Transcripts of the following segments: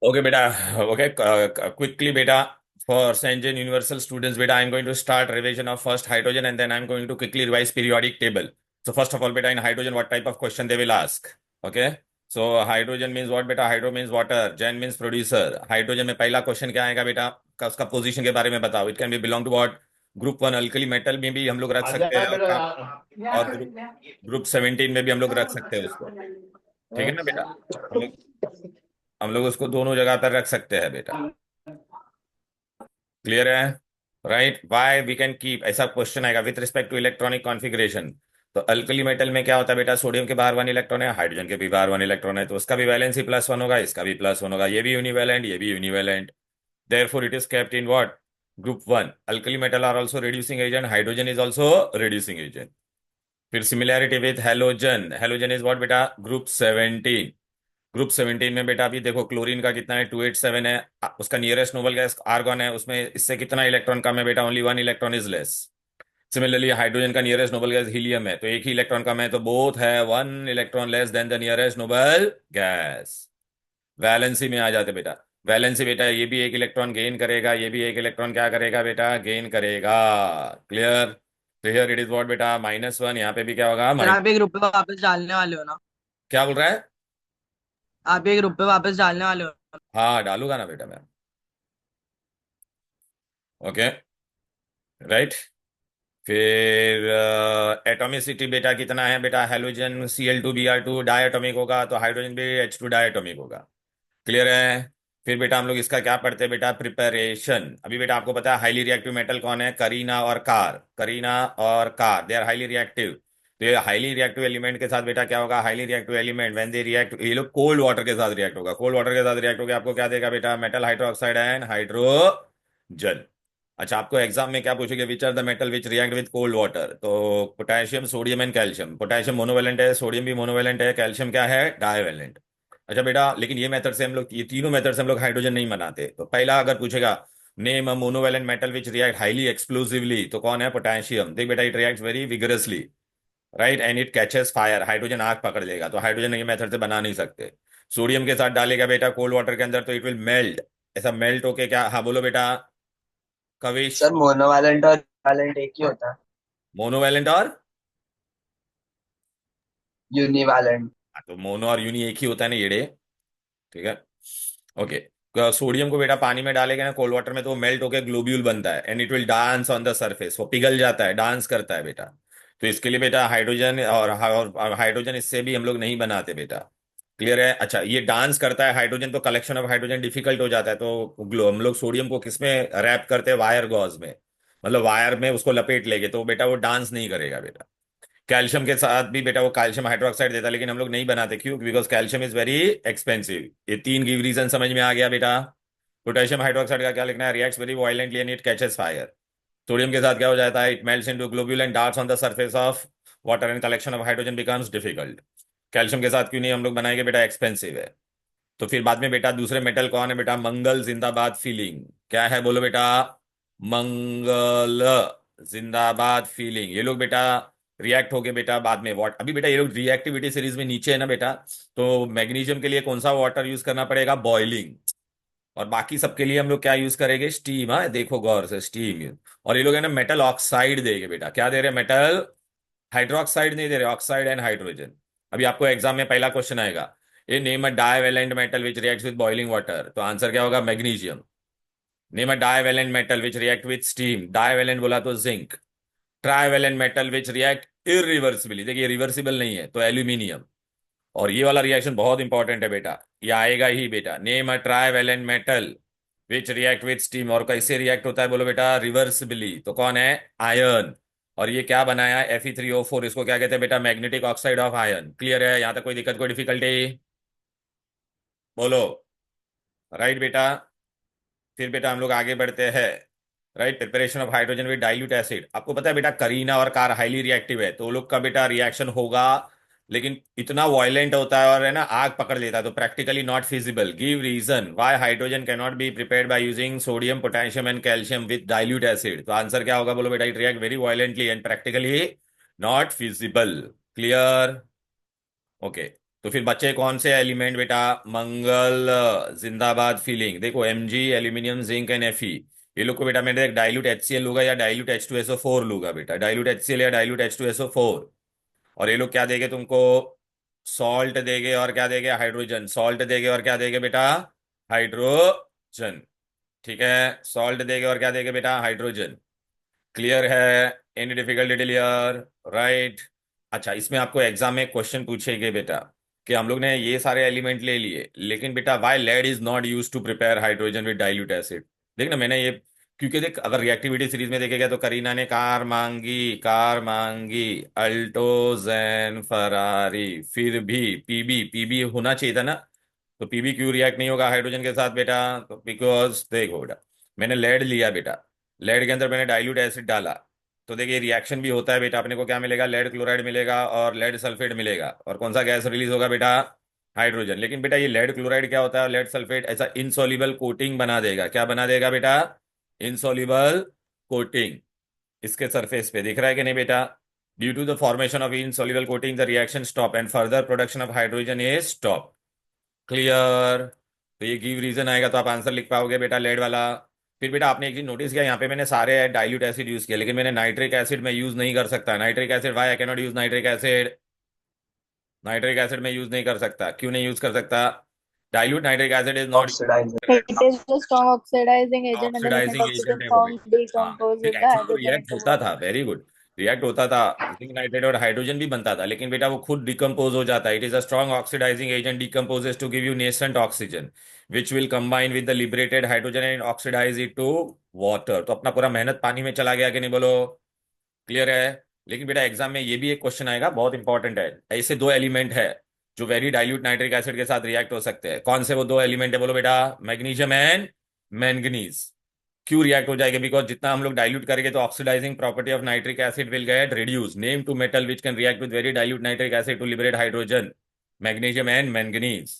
Okay, beta. Okay, quickly, beta. For St. John Universal students, beta, I'm going to start revision of first hydrogen, and then I'm going to quickly revise periodic table. So first of all, beta, in hydrogen, what type of question they will ask? Okay. So hydrogen means what, beta? Hydro means water. Gen means producer. Hydrogen में पहला question क्या आएगा बेटा? का उसका position के बारे में बताओ. It can be belong to what? Group 1 alkali metal में भी हम लोग रख सकते हैं, और ग्रुप 17 में भी हम लोग रख सकते हैं उसको. ठीक है ना बेटा? हम लोग उसको दोनों जगह पर रख सकते हैं बेटा. क्लियर है? Right. Why we can keep, ऐसा क्वेश्चन आएगा with respect to electronic configuration. तो अल्कली मेटल में क्या होता है बेटा? सोडियम के बाहर 1 इलेक्ट्रॉन है, हाइड्रोजन के भी बाहर 1 इलेक्ट्रॉन है, तो उसका भी वैलेंसी +1 होगा, इसका भी +1 होगा. ये भी यूनिवैलेंट, ये भी univalent. Therefore it is kept in what? Group 1. Alkali metal are also reducing agent, hydrogen is also reducing agent. फिर similarity with halogen. Halogen is what बेटा? ग्रुप 17. ग्रुप 17 में बेटा अभी देखो क्लोरीन का कितना है? 287 है. उसका नियरेस्ट नोबल गैस आर्गन है, उसमें इससे कितना इलेक्ट्रॉन कम है बेटा? Only 1 electron is less. Similarly hydrogen का नियरेस्ट नोबल गैस हीलियम है, तो एक ही इलेक्ट्रॉन कम है, तो बोथ है 1 electron less than the nearest noble gas. Valency में आ जाते बेटा. वैलेंसी बेटा ये भी 1 इलेक्ट्रॉन गेन करेगा, ये भी 1 इलेक्ट्रॉन क्या करेगा बेटा? गेन करेगा. क्लियर? तो हियर इट इज व्हाट बेटा? -1. यहाँ पे भी क्या होगा? सर आप एक रुपये वापस डालने वाले हो ना? क्या बोल रहा है? आप एक रुपये वापस डालने वाले हो? हाँ डालूंगा ना बेटा मैं. ओके. राइट. फिर एटॉमिसिटी बेटा कितना है बेटा? हेलोजन Cl2Br2 डायटोमिक होगा, तो हाइड्रोजन भी H2 डायटोमिक होगा. क्लियर है? फिर बेटा हम लोग इसका क्या पढ़ते हैं बेटा? प्रिपरेशन. अभी बेटा आपको पता है हाईली रिएक्टिव मेटल कौन है? करीना और कार. करीना और कार दे आर हाईली रिएक्टिव. तो ये हाईली रिएक्टिव एलिमेंट के साथ बेटा क्या होगा? Highly reactive element when they react, ये लोग कोल्ड वाटर के साथ रिएक्ट होगा. कोल्ड वाटर के साथ रिएक्ट होगा आपको क्या देगा बेटा? Metal hydroxide and hydrogen. अच्छा, आपको एग्जाम में क्या पूछेंगे? Which are the metal which react with cold water? तो potassium, sodium and calcium. Potassium monovalent है, सोडियम भी मोनोवेलेंट है, कैल्शियम क्या है? डायवेलेंट. अच्छा बेटा, लेकिन ये मेथड से हम लोग, ये तीनों मेथड से हम लोग हाइड्रोजन नहीं बनाते. तो पहला अगर पूछेगा name a monovalent metal which react highly explosively, तो कौन है? पोटेशियम. देख बेटा, it reacts very vigorously, right, and it catches fire. Hydrogen आग पकड़ लेगा, तो हाइड्रोजन ये मेथड से बना नहीं सकते. सोडियम के साथ डालेगा बेटा कोल्ड वाटर के अंदर, तो इट विल मेल्ट. ऐसा मेल्ट होके क्या, हाँ बोलो बेटा कविश. सर मोनोवैलेंट और वैलेंट एक ही होता है। मोनोवेलेंट और, यूनिवैलेंट। हाँ, तो मोनो और यूनी एक ही होता है ना येड़े. ठीक है. ओके. सोडियम को बेटा पानी में डालेगा ना कोल्ड वाटर में, तो वो मेल्ट होकर ग्लोब्यूल बनता है, and it will dance on the surface. वो पिघल जाता है, डांस करता है बेटा. तो इसके लिए बेटा हाइड्रोजन और हाइड्रोजन इससे भी हम लोग नहीं बनाते बेटा. क्लियर है? अच्छा, ये डांस करता है हाइड्रोजन, तो कलेक्शन ऑफ हाइड्रोजन डिफिकल्ट हो जाता है, तो हम लोग सोडियम को किसमें रैप करते हैं? वायर गॉज में. मतलब वायर में उसको लपेट लेंगे, तो बेटा वो डांस नहीं करेगा बेटा. कैल्शियम के साथ भी बेटा वो कैल्शियम हाइड्रोक्साइड देता है, लेकिन हम लोग नहीं बनाते. क्यों? Because calcium is very expensive. ये तीन गिव रीजन समझ में आ गया बेटा. पोटेशियम हाइड्रोक्साइड का क्या लिखना है? Reacts very violently and it catches fire. Sodium के साथ क्या हो जाता है? It melts into globule and darts on the surface of water, and collection of hydrogen becomes difficult. Calcium के साथ क्यों नहीं हम लोग बनाएंगे बेटा? एक्सपेंसिव है. तो फिर बाद में बेटा दूसरे मेटल कौन है बेटा? मंगल जिंदाबाद फीलिंग. क्या है बोलो बेटा? मंगल जिंदाबाद फीलिंग. ये लोग बेटा रिएक्ट हो गए बेटा बाद में वॉट. अभी बेटा ये लोग रिएक्टिविटी सीरीज में नीचे है ना बेटा, तो मैग्नीशियम के लिए कौन सा वाटर यूज करना पड़ेगा? बॉइलिंग. और बाकी सबके लिए हम लोग क्या यूज करेंगे? स्टीम. हाँ देखो गौर से, स्टीम. और ये लोग है ना मेटल ऑक्साइड देंगे बेटा. क्या दे रहे हैं? मेटल हाइड्रोक्साइड नहीं दे रहे, ऑक्साइड एंड हाइड्रोजन. अभी आपको एग्जाम में पहला क्वेश्चन आएगा, ये name a divalent metal which reacts with boiling water, तो आंसर क्या होगा? Magnesium. Name a divalent metal which react with steam. Divalent बोला तो zinc. Trivalent metal which react irreversibly, देखिए रिवर्सिबल नहीं है, तो एल्यूमिनियम. और ये वाला रिएक्शन बहुत इंपॉर्टेंट है बेटा, ये आएगा ही बेटा. Name a trivalent metal which react with steam. और कैसे रिएक्ट होता है बोलो बेटा? रिवर्सिबली. तो कौन है? आयर्न. और ये क्या बनाया? Fe3O4. इसको क्या कहते हैं बेटा? Magnetic oxide of iron. Clear है? यहां तक कोई दिक्कत, कोई डिफिकल्टी? बोलो. राइट बेटा. फिर बेटा हम लोग आगे बढ़ते हैं. Right. Preparation of hydrogen with dilute acid. आपको पता है बेटा करीना और कार हाईली रिएक्टिव है, तो वो लोग का बेटा रिएक्शन होगा, लेकिन इतना वायलेंट होता है और है ना आग पकड़ लेता है, तो practically not feasible. Give reason why hydrogen can not be prepared by using sodium, potassium and calcium with dilute acid. तो आंसर क्या होगा बोलो बेटा? It react very violently and practically not feasible. Clear? Okay. तो फिर बच्चे कौन से एलिमेंट बेटा? मंगल जिंदाबाद फीलिंग। देखो Mg aluminium zinc and Fe, ये लोग को बेटा मैंने एक डाइल्यूट HCl लूंगा या डाइल्यूट H2SO4 लूंगा बेटा, डाइल्यूट HCl या डाइल्यूट H2SO4। और ये लोग क्या देंगे तुमको? सॉल्ट देंगे और क्या देंगे? हाइड्रोजन। सॉल्ट देंगे और क्या देंगे बेटा? हाइड्रोजन। ठीक है, सॉल्ट देंगे और क्या देंगे बेटा? हाइड्रोजन। क्लियर है? Any difficulty clear? राइट। अच्छा, इसमें आपको एग्जाम में क्वेश्चन पूछेंगे बेटा कि हम लोग ने ये सारे एलिमेंट ले लिए, लेकिन बेटा why lead is not use to prepare hydrogen with dilute acid. देख ना मैंने ये, क्योंकि देख अगर रिएक्टिविटी सीरीज में देखेगा तो करीना ने कार मांगी, अल्टोजेन फरारी, फिर भी पीबी पीबी होना चाहिए था ना। तो पीबी क्यों रिएक्ट नहीं होगा हाइड्रोजन के साथ बेटा? तो बिकॉज देखो बेटा, मैंने लेड लिया बेटा, लेड के अंदर मैंने डाइल्यूट एसिड डाला, तो देखिए रिएक्शन भी होता है बेटा, अपने को क्या मिलेगा? लेड क्लोराइड मिलेगा और लेड सल्फेट मिलेगा, और कौन सा गैस रिलीज होगा बेटा? हाइड्रोजन। लेकिन बेटा ये लेड क्लोराइड क्या होता है? लेड सल्फेट ऐसा इनसॉल्युबल कोटिंग बना देगा। क्या बना देगा बेटा? Insoluble coating. इसके सरफेस पे दिख रहा है कि नहीं बेटा? Due to the formation of insoluble coating the reaction stop and further production of hydrogen is stop. Clear? तो ये गिव रीजन आएगा तो आप आंसर लिख पाओगे बेटा, लेड वाला। फिर बेटा आपने एक चीज नोटिस किया, यहाँ पे मैंने सारे डाइल्यूट एसिड यूज किया, लेकिन मैंने नाइट्रिक एसिड में यूज नहीं कर सकता। Nitric acid, why I cannot use nitric acid? Nitric acid में यूज नहीं कर सकता। क्यों नहीं यूज कर सकता? Dilute nitric acid is not oxidizer. It is a strong oxidizing agent and the limit oxidizing oxygen agent है वो formed बेटा। हाँ, decompose फिर with the एक्चुअली तो hydrogen रिएक्ट into होता था, water. वेरी गुड, रिएक्ट होता था, जिंक नाइट्रेट और हाइड्रोजन भी बनता था, लेकिन बेटा वो खुद डिकम्पोज हो जाता है। It is a strong oxidising agent, decomposes to give you nascent oxygen which will combine with the liberated hydrogen and oxidize it to water. तो अपना पूरा मेहनत पानी में चला गया कि नहीं, बोलो? क्लियर है? लेकिन बेटा एग्जाम में ये भी एक क्वेश्चन आएगा, बहुत इंपॉर्टेंट है। ऐसे दो एलिमेंट है जो वेरी डाइल्यूट नाइट्रिक एसिड के साथ रिएक्ट हो सकते हैं। कौन से वो दो एलिमेंट है, बोलो बेटा? Magnesium and manganese. क्यों रिएक्ट हो जाएगा? बिकॉज जितना हम लोग डाइल्यूट करेंगे तो oxidizing property of nitric acid will get reduce. Name two metal which can react with very dilute nitric acid to liberate hydrogen, magnesium and manganese.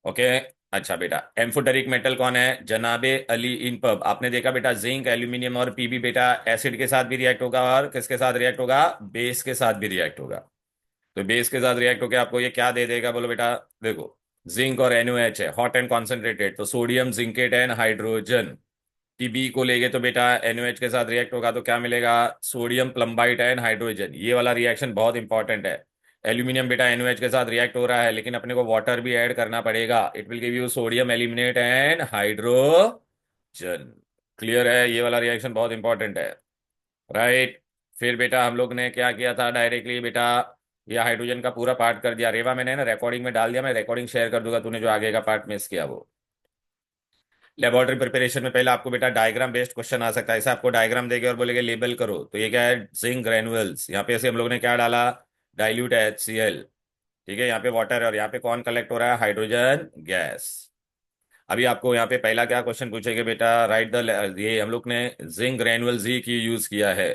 Okay. अच्छा बेटा, एम्फोटेरिक मेटल कौन है? जनाबे अली इन पब। आपने देखा बेटा, जिंक एल्यूमिनियम और PB बेटा एसिड के साथ भी रिएक्ट होगा, और किसके साथ रिएक्ट होगा? बेस के साथ भी रिएक्ट होगा। तो बेस के साथ रिएक्ट होकर आपको ये क्या दे देगा, बोलो बेटा? देखो, जिंक और NOH है, हॉट एंड कॉन्सेंट्रेटेड, तो sodium zincate and hydrogen. Pb को लेंगे तो बेटा NOH के साथ रिएक्ट होगा तो क्या मिलेगा? Sodium plumbite and hydrogen. ये वाला रिएक्शन बहुत इंपॉर्टेंट है। एल्यूमिनियम बेटा NOH के साथ रिएक्ट हो रहा है, लेकिन अपने को वाटर भी ऐड करना पड़ेगा। It will give you sodium aluminate and hydrogen. Clear है? ये वाला रिएक्शन बहुत इंपॉर्टेंट है। राइट। फिर बेटा हम लोग ने क्या किया था? डायरेक्टली बेटा ये हाइड्रोजन का पूरा पार्ट कर दिया। रेवा मैंने ना रिकॉर्डिंग में डाल दिया, मैं रिकॉर्डिंग शेयर कर दूंगा, तूने जो आगे का पार्ट मिस किया वो। लेबोरेटरी प्रिपरेशन में पहले आपको बेटा डायग्राम बेस्ड क्वेश्चन आ सकता है। ऐसा आपको डायग्राम देंगे और बोलेंगे लेबल करो, तो ये क्या है? Zinc granules. यहाँ पे ऐसे हम लोग ने क्या डाला? Dilute HCl। ठीक है, यहाँ पे वाटर है और यहाँ पे कौन कलेक्ट हो रहा है? Hydrogen gas. अभी आपको यहाँ पे पहला क्या क्वेश्चन पूछेगा बेटा? राइट द, ये हम लोग ने जिंक ग्रेनुअल जी की यूज किया है।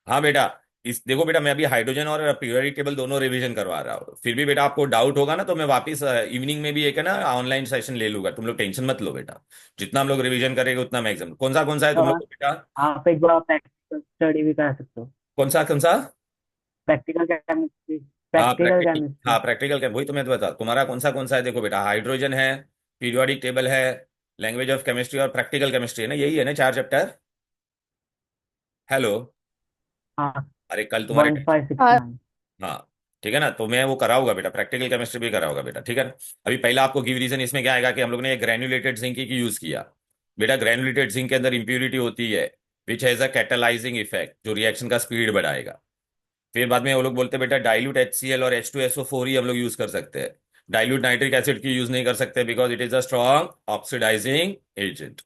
हाँ बेटा, इस देखो बेटा, मैं अभी हाइड्रोजन और पीरियोडिक टेबल दोनों रिवीजन करवा रहा हूँ। फिर भी बेटा आपको डाउट होगा ना तो मैं वापस इवनिंग में भी एक है ना ऑनलाइन सेशन ले लूंगा, तुम लोग टेंशन मत लो बेटा। जितना हम लोग रिवीजन करेंगे उतना मैं एग्जाम। कौन सा है तो तुम लोग को बेटा? आप एक बार प्रैक्टिकल स्टडी भी कर सकते हो। कौन सा? Practical chemistry. हाँ प्रैक्टिकल प्रैक्टिकल, केमिस्ट्री। हाँ प्रैक्टिकल क्या, वही तो मैं तो बता, तुम्हारा कौन सा है? देखो बेटा, हाइड्रोजन है, पीरियोडिक टेबल है, लैंग्वेज ऑफ केमिस्ट्री और प्रैक्टिकल केमिस्ट्री है ना, यही है ना 4 चैप्टर? हेलो? हाँ, अरे कल तुम्हारे, 1569। हाँ ठीक है ना, तो मैं वो कराऊंगा बेटा, प्रैक्टिकल केमिस्ट्री भी कराऊंगा बेटा, ठीक है ना। अभी पहला आपको गिव रीजन इसमें क्या आएगा कि हम लोग ने ग्रेन्युलेटेड जिंक की यूज किया। बेटा ग्रेन्युलेटेड जिंक के अंदर इंप्यूरिटी होती है विच हैज अ कैटालाइजिंग इफेक्ट, जो रिएक्शन का स्पीड बढ़ाएगा। फिर बाद में वो लोग बोलते हैं बेटा डाइल्यूट HCl और H2SO4 ही हम लोग यूज कर सकते हैं, डाइल्यूट नाइट्रिक एसिड की यूज नहीं कर सकते because it is a strong oxidising agent.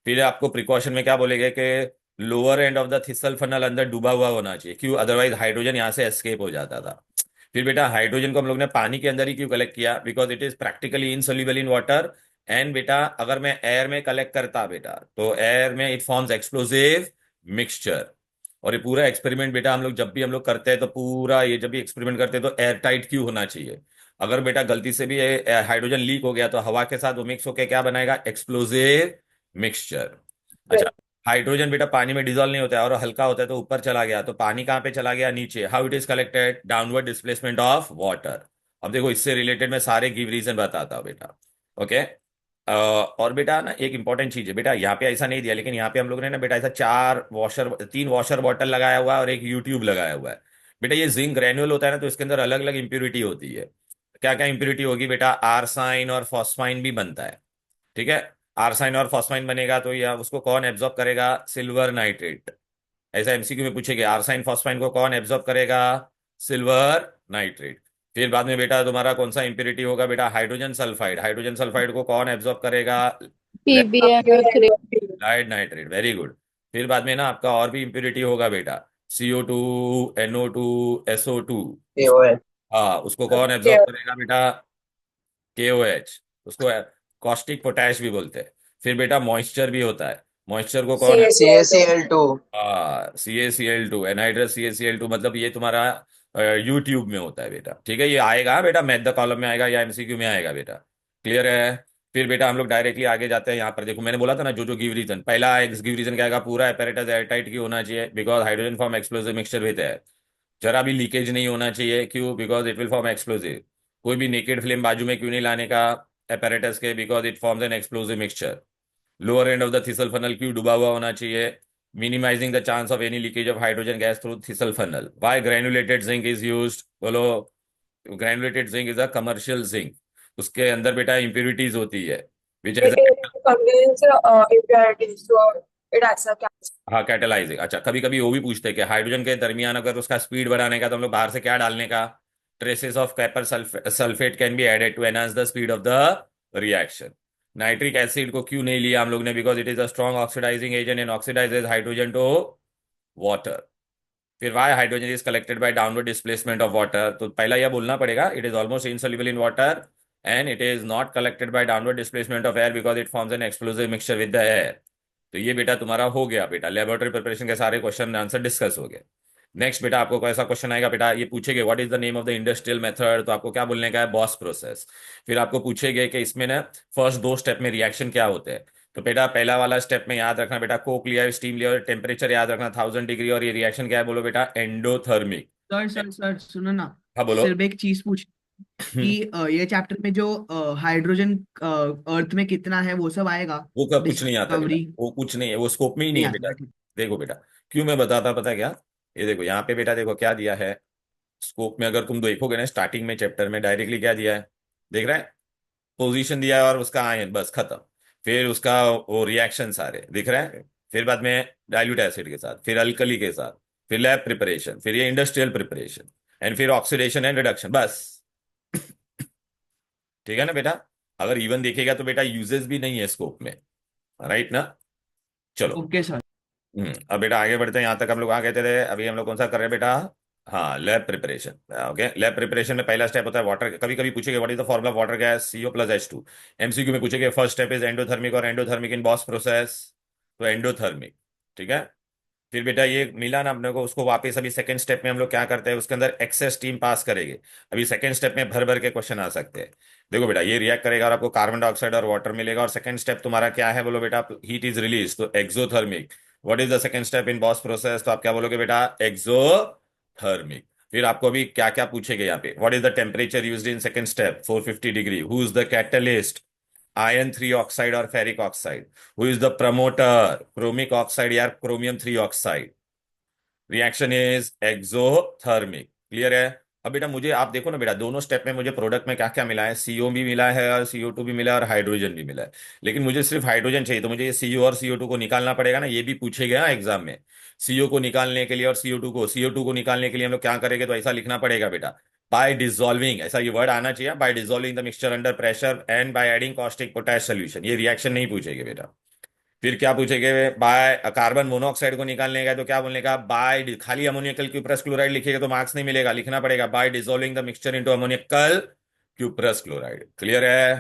फिर आपको प्रिकॉशन में क्या बोलेंगे कि lower end of the thistle funnel अंदर डूबा हुआ होना चाहिए, क्यों? अदरवाइज हाइड्रोजन यहाँ से एस्केप हो जाता था। फिर बेटा हाइड्रोजन को हम लोग ने पानी के अंदर ही क्यों कलेक्ट किया? Because it is practically insoluble in water. And बेटा अगर मैं एयर में कलेक्ट करता बेटा, तो एयर में इट फॉर्म्स एक्सप्लोसिव मिक्सचर। और ये पूरा एक्सपेरिमेंट बेटा हम लोग जब भी हम लोग करते हैं तो पूरा ये जब भी एक्सपेरिमेंट करते हैं तो एयर टाइट क्यों होना चाहिए? अगर बेटा गलती से भी हाइड्रोजन लीक हो गया तो हवा के साथ वो मिक्स होकर क्या बनाएगा? Explosive mixture. अच्छा, हाइड्रोजन बेटा पानी में डिजोल्व नहीं होता है और हल्का होता है तो ऊपर चला गया, तो पानी कहाँ पे चला गया, नीचे। How it is collected, downward displacement of water. अब देखो इससे रिलेटेड मैं सारे गिव रीजन बताता हूँ बेटा। ओके। और बेटा ना एक इंपॉर्टेंट चीज है बेटा, यहाँ पे ऐसा नहीं दिया लेकिन यहाँ पे हम लोग ने ना बेटा ऐसा तीन वॉशर बॉटल लगाया हुआ है और एक यूट्यूब लगाया हुआ है। बेटा ये जिंक ग्रेन्यूल होता है ना, तो इसके अंदर अलग अलग इंप्योरिटी होती है। क्या क्या इंप्योरिटी होगी बेटा, आर्साइन और फॉस्फाइन भी बनता है। ठीक है। आर्साइन और फॉस्फाइन बनेगा तो या उसको कौन एब्जॉर्ब करेगा, सिल्वर नाइट्रेट। ऐसा एमसीक्यू में पूछेगा, आर्साइन फॉस्फाइन को कौन एब्जॉर्ब करेगा, सिल्वर नाइट्रेट। फिर बाद में बेटा तुम्हारा कौन सा इंप्योरिटी होगा बेटा, हाइड्रोजन सल्फाइड। हाइड्रोजन सल्फाइड को कौन एब्जॉर्ब करेगा, PbMl3. Lead nitrate. Very good. फिर बाद में ना आपका और भी इंप्योरिटी होगा बेटा, CO2 NO2 SO2। KOH। हाँ उसको कौन एब्जॉर्ब करेगा बेटा, KOH। उसको कॉस्टिक पोटैश भी बोलते हैं। फिर बेटा मॉइस्चर भी होता है, मॉइस्चर को कौन, CaCl2। CaCl2 एनहाइड्रस CaCl2, मतलब ये तुम्हारा यूट्यूब में होता है बेटा। ठीक है, ये आएगा बेटा मैथ द कॉलम में आएगा या एमसीक्यू में आएगा बेटा। क्लियर है। फिर बेटा हम लोग डायरेक्टली आगे जाते हैं। यहाँ पर देखो मैंने बोला था ना जो जो गिव रीजन, पहला एक्स गिव रीजन क्या आएगा, पूरा apparatus एयरटाइट की होना चाहिए because hydrogen form explosive mixture with है। जरा भी लीकेज नहीं होना चाहिए, क्यों, because it will form explosive. कोई भी नेकेड फ्लेम बाजू में क्यों नहीं लाने का apparatus के, because it forms an explosive mixture. Lower end of the thistle funnel क्यों डूबा हुआ होना चाहिए, minimising the chance of any leakage of hydrogen gas through thistle funnel. Why granulated zinc is used, बोलो। Granulated zinc is a commercial zinc. उसके अंदर बेटा impurities होती है which as, It contains impurities, so it acts as a catalyst. हाँ catalysing. अच्छा कभी कभी वो भी पूछते हैं कि हाइड्रोजन के दरमियान अगर उसका स्पीड बढ़ाने का तो हम लोग बाहर से क्या डालने का, traces of copper sulphate can be added to enhance the speed of the reaction. Nitric acid को क्यों नहीं लिया हम लोग ने, because it is a strong oxidising agent and oxidises hydrogen to water. फिर why hydrogen is collected by downward displacement of water, तो पहला यह बोलना पड़ेगा, it is almost insoluble in water and it is not collected by downward displacement of air because it forms an explosive mixture with the air. तो ये बेटा तुम्हारा हो गया बेटा, लेबोरेटरी प्रिपरेशन के सारे क्वेश्चन आंसर डिस्कस हो गए। नेक्स्ट बेटा आपको कैसा क्वेश्चन आएगा बेटा, ये पूछेगे what is the name of the industrial method, तो आपको क्या बोलने का है, बॉस प्रोसेस। फिर आपको पूछेगे कि इसमें ना फर्स्ट दो स्टेप में रिएक्शन क्या होते हैं, तो बेटा पहला वाला स्टेप में याद रखना बेटा, कोक लिया, स्टीम लिया और टेम्परेचर याद रखना 1000 डिग्री, और ये रिएक्शन क्या है बोलो बेटा, एंडोथर्मिक। सर सर सर सुनो ना। हाँ बोलो। सिर्फ एक चीज पूछ कि ये चैप्टर में जो हाइड्रोजन अर्थ में कितना है वो सब आएगा, वो का कुछ नहीं आता बेटा, डिस्कवरी वो कुछ नहीं है, वो स्कोप में ही नहीं नहीं है आता बेटा। ना, ठीक। देखो बेटा, क्यों मैं बताता पता है क्या, ये देखो यहाँ पे बेटा देखो क्या दिया है स्कोप में, अगर तुम देखोगे ना स्टार्टिंग में चैप्टर में डायरेक्टली क्या दिया है, देख रहा है, पोजीशन दिया है और उसका आयन बस खत्म। फिर उसका वो रिएक्शन सारे दिख रहा है, फिर बाद में डाइल्यूट एसिड के साथ, फिर अल्कली के साथ, फिर लैब प्रिपरेशन, फिर ये इंडस्ट्रियल प्रिपरेशन एंड फिर ऑक्सीडेशन एंड रिडक्शन, बस। ठीक है ना बेटा। अगर इवन देखेगा तो बेटा यूजेस भी नहीं है स्कोप में, राइट ना। चलो। Okay sir. अब बेटा आगे बढ़ते हैं, यहाँ तक हम लोग आ गए थे, अभी हम लोग कौन सा कर रहे हैं बेटा, हाँ lab preparation. Okay, lab preparation में पहला स्टेप होता है वाटर, कभी कभी पूछेगा what is the formula of water gas, CO+H2। MCQ में पूछेगा फर्स्ट स्टेप इज एंडोथर्मिक और एंडोथर्मिक इन बॉस प्रोसेस, तो एंडोथर्मिक। ठीक है। फिर बेटा ये मिला ना अपने को, उसको वापस अभी सेकंड स्टेप में हम लोग क्या करते हैं, उसके अंदर एक्सेस स्टीम पास करेंगे। अभी सेकंड स्टेप में भर भर के क्वेश्चन आ सकते हैं। देखो बेटा ये रिएक्ट करेगा और आपको कार्बन डाइऑक्साइड और वाटर मिलेगा, और सेकंड स्टेप तुम्हारा क्या है बोलो बेटा, हीट इज रिलीज, तो exothermic. What is the second step in boss process, तो आप क्या बोलोगे बेटा, एक्सोथर्मिक। फिर आपको अभी क्या क्या पूछेगा यहाँ पे, what is the temperature used in second step, 450 degree. Who is the catalyst, Iron 3 oxide और ferric oxide. Who is the promoter, chromic oxide या chromium 3 oxide. Reaction is exothermic. Clear है। अब बेटा मुझे आप देखो ना बेटा, दोनों स्टेप में मुझे प्रोडक्ट में क्या क्या मिला है, CO भी मिला है और CO2 भी मिला है और हाइड्रोजन भी मिला है। लेकिन मुझे सिर्फ हाइड्रोजन चाहिए, तो मुझे ये CO और CO2 को निकालना पड़ेगा ना, ये भी पूछेगा एग्जाम में। CO को निकालने के लिए और CO2 को निकालने के लिए हम लोग क्या करेंगे, तो ऐसा लिखना पड़ेगा बेटा, बाय डिजोल्विंग, ऐसा ये वर्ड आना चाहिए, by dissolving the mixture under pressure and by adding caustic potash solution. ये रिएक्शन नहीं पूछेगे बेटा। फिर क्या पूछेंगे, बाय कार्बन मोनोऑक्साइड को निकालने का, तो क्या बोलने का, बाय, खाली अमोनियकल क्यूप्रस क्लोराइड लिखेगा तो मार्क्स नहीं मिलेगा, लिखना पड़ेगा by dissolving the mixture into ammoniacal cuprous chloride. Clear है।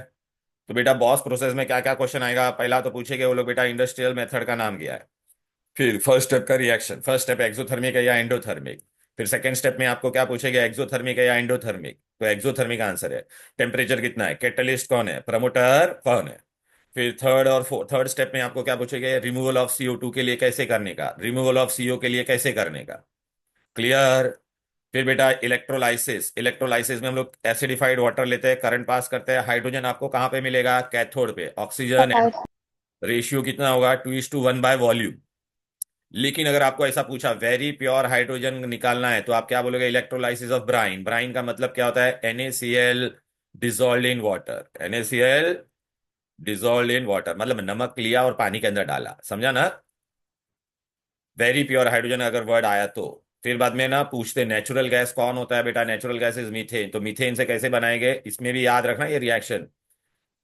तो बेटा बॉस प्रोसेस में क्या क्या क्वेश्चन आएगा, पहला तो पूछेंगे वो लोग बेटा इंडस्ट्रियल मेथड का नाम क्या है। फिर फर्स्ट स्टेप का रिएक्शन, फर्स्ट स्टेप एक्सोथर्मिक है या एंडोथर्मिक। फिर सेकंड स्टेप में आपको क्या पूछेगा, एक्सोथर्मिक है या एंडोथर्मिक, तो एक्सोथर्मिक आंसर है। टेम्परेचर कितना है, कैटलिस्ट कौन है, प्रमोटर कौन है। फिर थर्ड स्टेप में आपको क्या पूछेंगे, रिमूवल ऑफ CO2 के लिए कैसे करने का, रिमूवल ऑफ CO के लिए कैसे करने का। क्लियर। फिर बेटा इलेक्ट्रोलाइसिस, इलेक्ट्रोलाइसिस में हम लोग एसिडिफाइड वाटर लेते हैं, करंट पास करते हैं, हाइड्रोजन आपको कहाँ पे मिलेगा, कैथोड पे, ऑक्सीजन एंड रेशियो कितना होगा, 2:1/वॉल्यूम। लेकिन अगर आपको ऐसा पूछा वेरी प्योर हाइड्रोजन निकालना है तो आप क्या बोलोगे, इलेक्ट्रोलाइसिस ऑफ ब्राइन। ब्राइन का मतलब क्या होता है, NaCl dissolve in water, NaCl dissolve in water, मतलब नमक लिया और पानी के अंदर डाला, समझा ना। वेरी प्योर हाइड्रोजन अगर वर्ड आया तो। फिर बाद में ना पूछते नेचुरल गैस कौन होता है बेटा, नेचुरल गैस इज मीथेन। तो मीथेन से कैसे बनाएंगे, इसमें भी याद रखना ये रिएक्शन,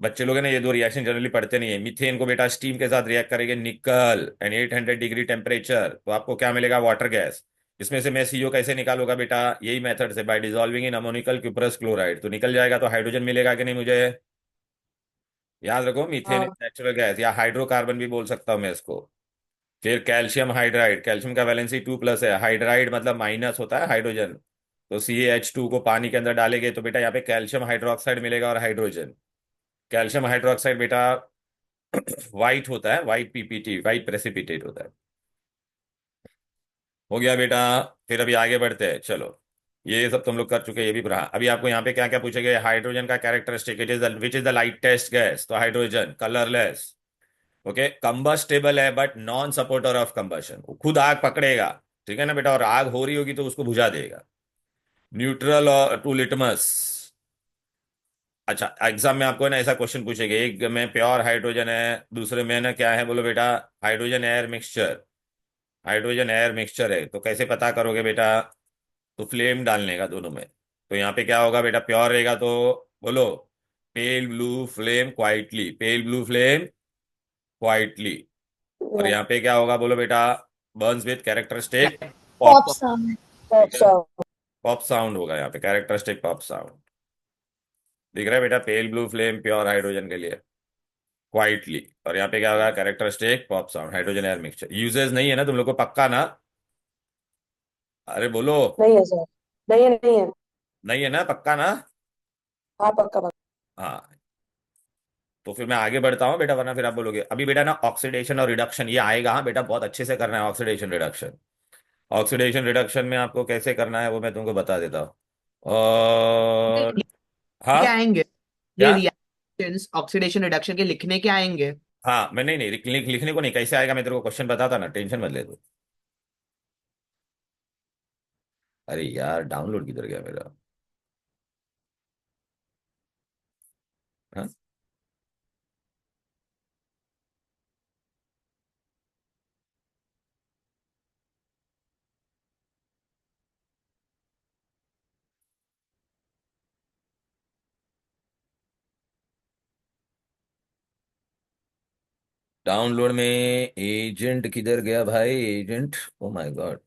बच्चे लोग है ना ये दो रिएक्शन जनरली पढ़ते नहीं है। मीथेन को बेटा स्टीम के साथ रिएक्ट करेंगे, निकल एंड 800 डिग्री टेम्परेचर, तो आपको क्या मिलेगा, वाटर गैस। इसमें से मैं CO कैसे निकालूंगा बेटा, यही मेथड से, by dissolving in ammoniacal cuprous chloride, तो निकल जाएगा। तो हाइड्रोजन मिलेगा कि नहीं मुझे, याद रखो मीथेन इज हाँ नेचुरल गैस, या हाइड्रोकार्बन भी बोल सकता हूं मैं इसको। फिर कैल्शियम हाइड्राइड, कैल्शियम का वैलेंसी 2+ है, हाइड्राइड मतलब माइनस होता है हाइड्रोजन, तो CaH2 को पानी के अंदर डालेंगे तो बेटा यहाँ पे कैल्शियम हाइड्रोक्साइड मिलेगा और हाइड्रोजन। कैल्शियम हाइड्रोक्साइड बेटा वाइट होता है, वाइट PPT, वाइट प्रेसिपिटेट होता है। हो गया बेटा। फिर अभी आगे बढ़ते हैं, चलो ये सब तुम लोग कर चुके हैं, ये भी पढ़ा। अभी आपको यहाँ पे क्या क्या पूछेंगे, हाइड्रोजन का characteristic, it is which is the lightest gas, तो हाइड्रोजन, कलरलेस, ओके, कंबस्टेबल है but non supporter of combustion, खुद आग पकड़ेगा, ठीक है ना बेटा, और आग हो रही होगी तो उसको बुझा देगा। न्यूट्रल और टू लिटमस। अच्छा एग्जाम में आपको है ना ऐसा क्वेश्चन पूछेंगे, एक में प्योर हाइड्रोजन है, दूसरे में ना क्या है, बोलो बेटा, hydrogen air mixture, hydrogen air mixture है, तो कैसे पता करोगे बेटा, तो फ्लेम डालने का दोनों में। तो यहाँ पे क्या होगा बेटा, प्योर रहेगा तो बोलो, pale blue flame quietly, pale blue flame quietly. और यहाँ पे क्या होगा बोलो बेटा, Burns with characteristic pop pop, sound. ठीक है, अच्छा पॉप साउंड होगा यहाँ पे, कैरेक्टरिस्टिक पॉप साउंड। दिख रहा है बेटा, pale blue flame pure hydrogen के लिए क्वाइटली, और यहाँ पे क्या होगा, characteristic pop sound, hydrogen air mixture. Uses नहीं है ना तुम लोग को, पक्का ना, अरे बोलो, नहीं है सर, नहीं है नहीं है। नहीं है ना, पक्का ना। हाँ पक्का पक्का। हाँ, तो फिर मैं आगे बढ़ता हूँ बेटा, वरना फिर आप बोलोगे। अभी बेटा ना ऑक्सीडेशन और रिडक्शन ये आएगा, हाँ बेटा बहुत अच्छे से करना है ऑक्सीडेशन रिडक्शन। ऑक्सीडेशन रिडक्शन में आपको कैसे करना है वो मैं तुमको बता देता हूँ। और हाँ, क्या आएंगे ये क्या, रिएक्शंस ऑक्सीडेशन रिडक्शन के लिखने के आएंगे। हाँ मैं नहीं नहीं लिखने को नहीं, कैसे आएगा मैं तेरे को क्वेश्चन बताता ना, टेंशन मत ले तू। अरे यार डाउनलोड किधर गया मेरा, हाँ? डाउनलोड में एजेंट किधर गया भाई, एजेंट, ओ माय गॉड।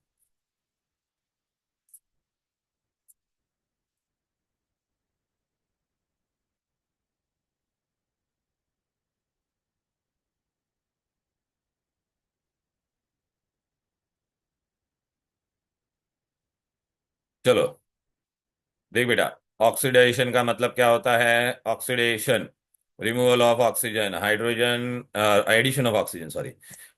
चलो देख बेटा, ऑक्सीडेशन का मतलब क्या होता है, oxidation, removal of oxygen, hydrogen, addition of oxygen sorry,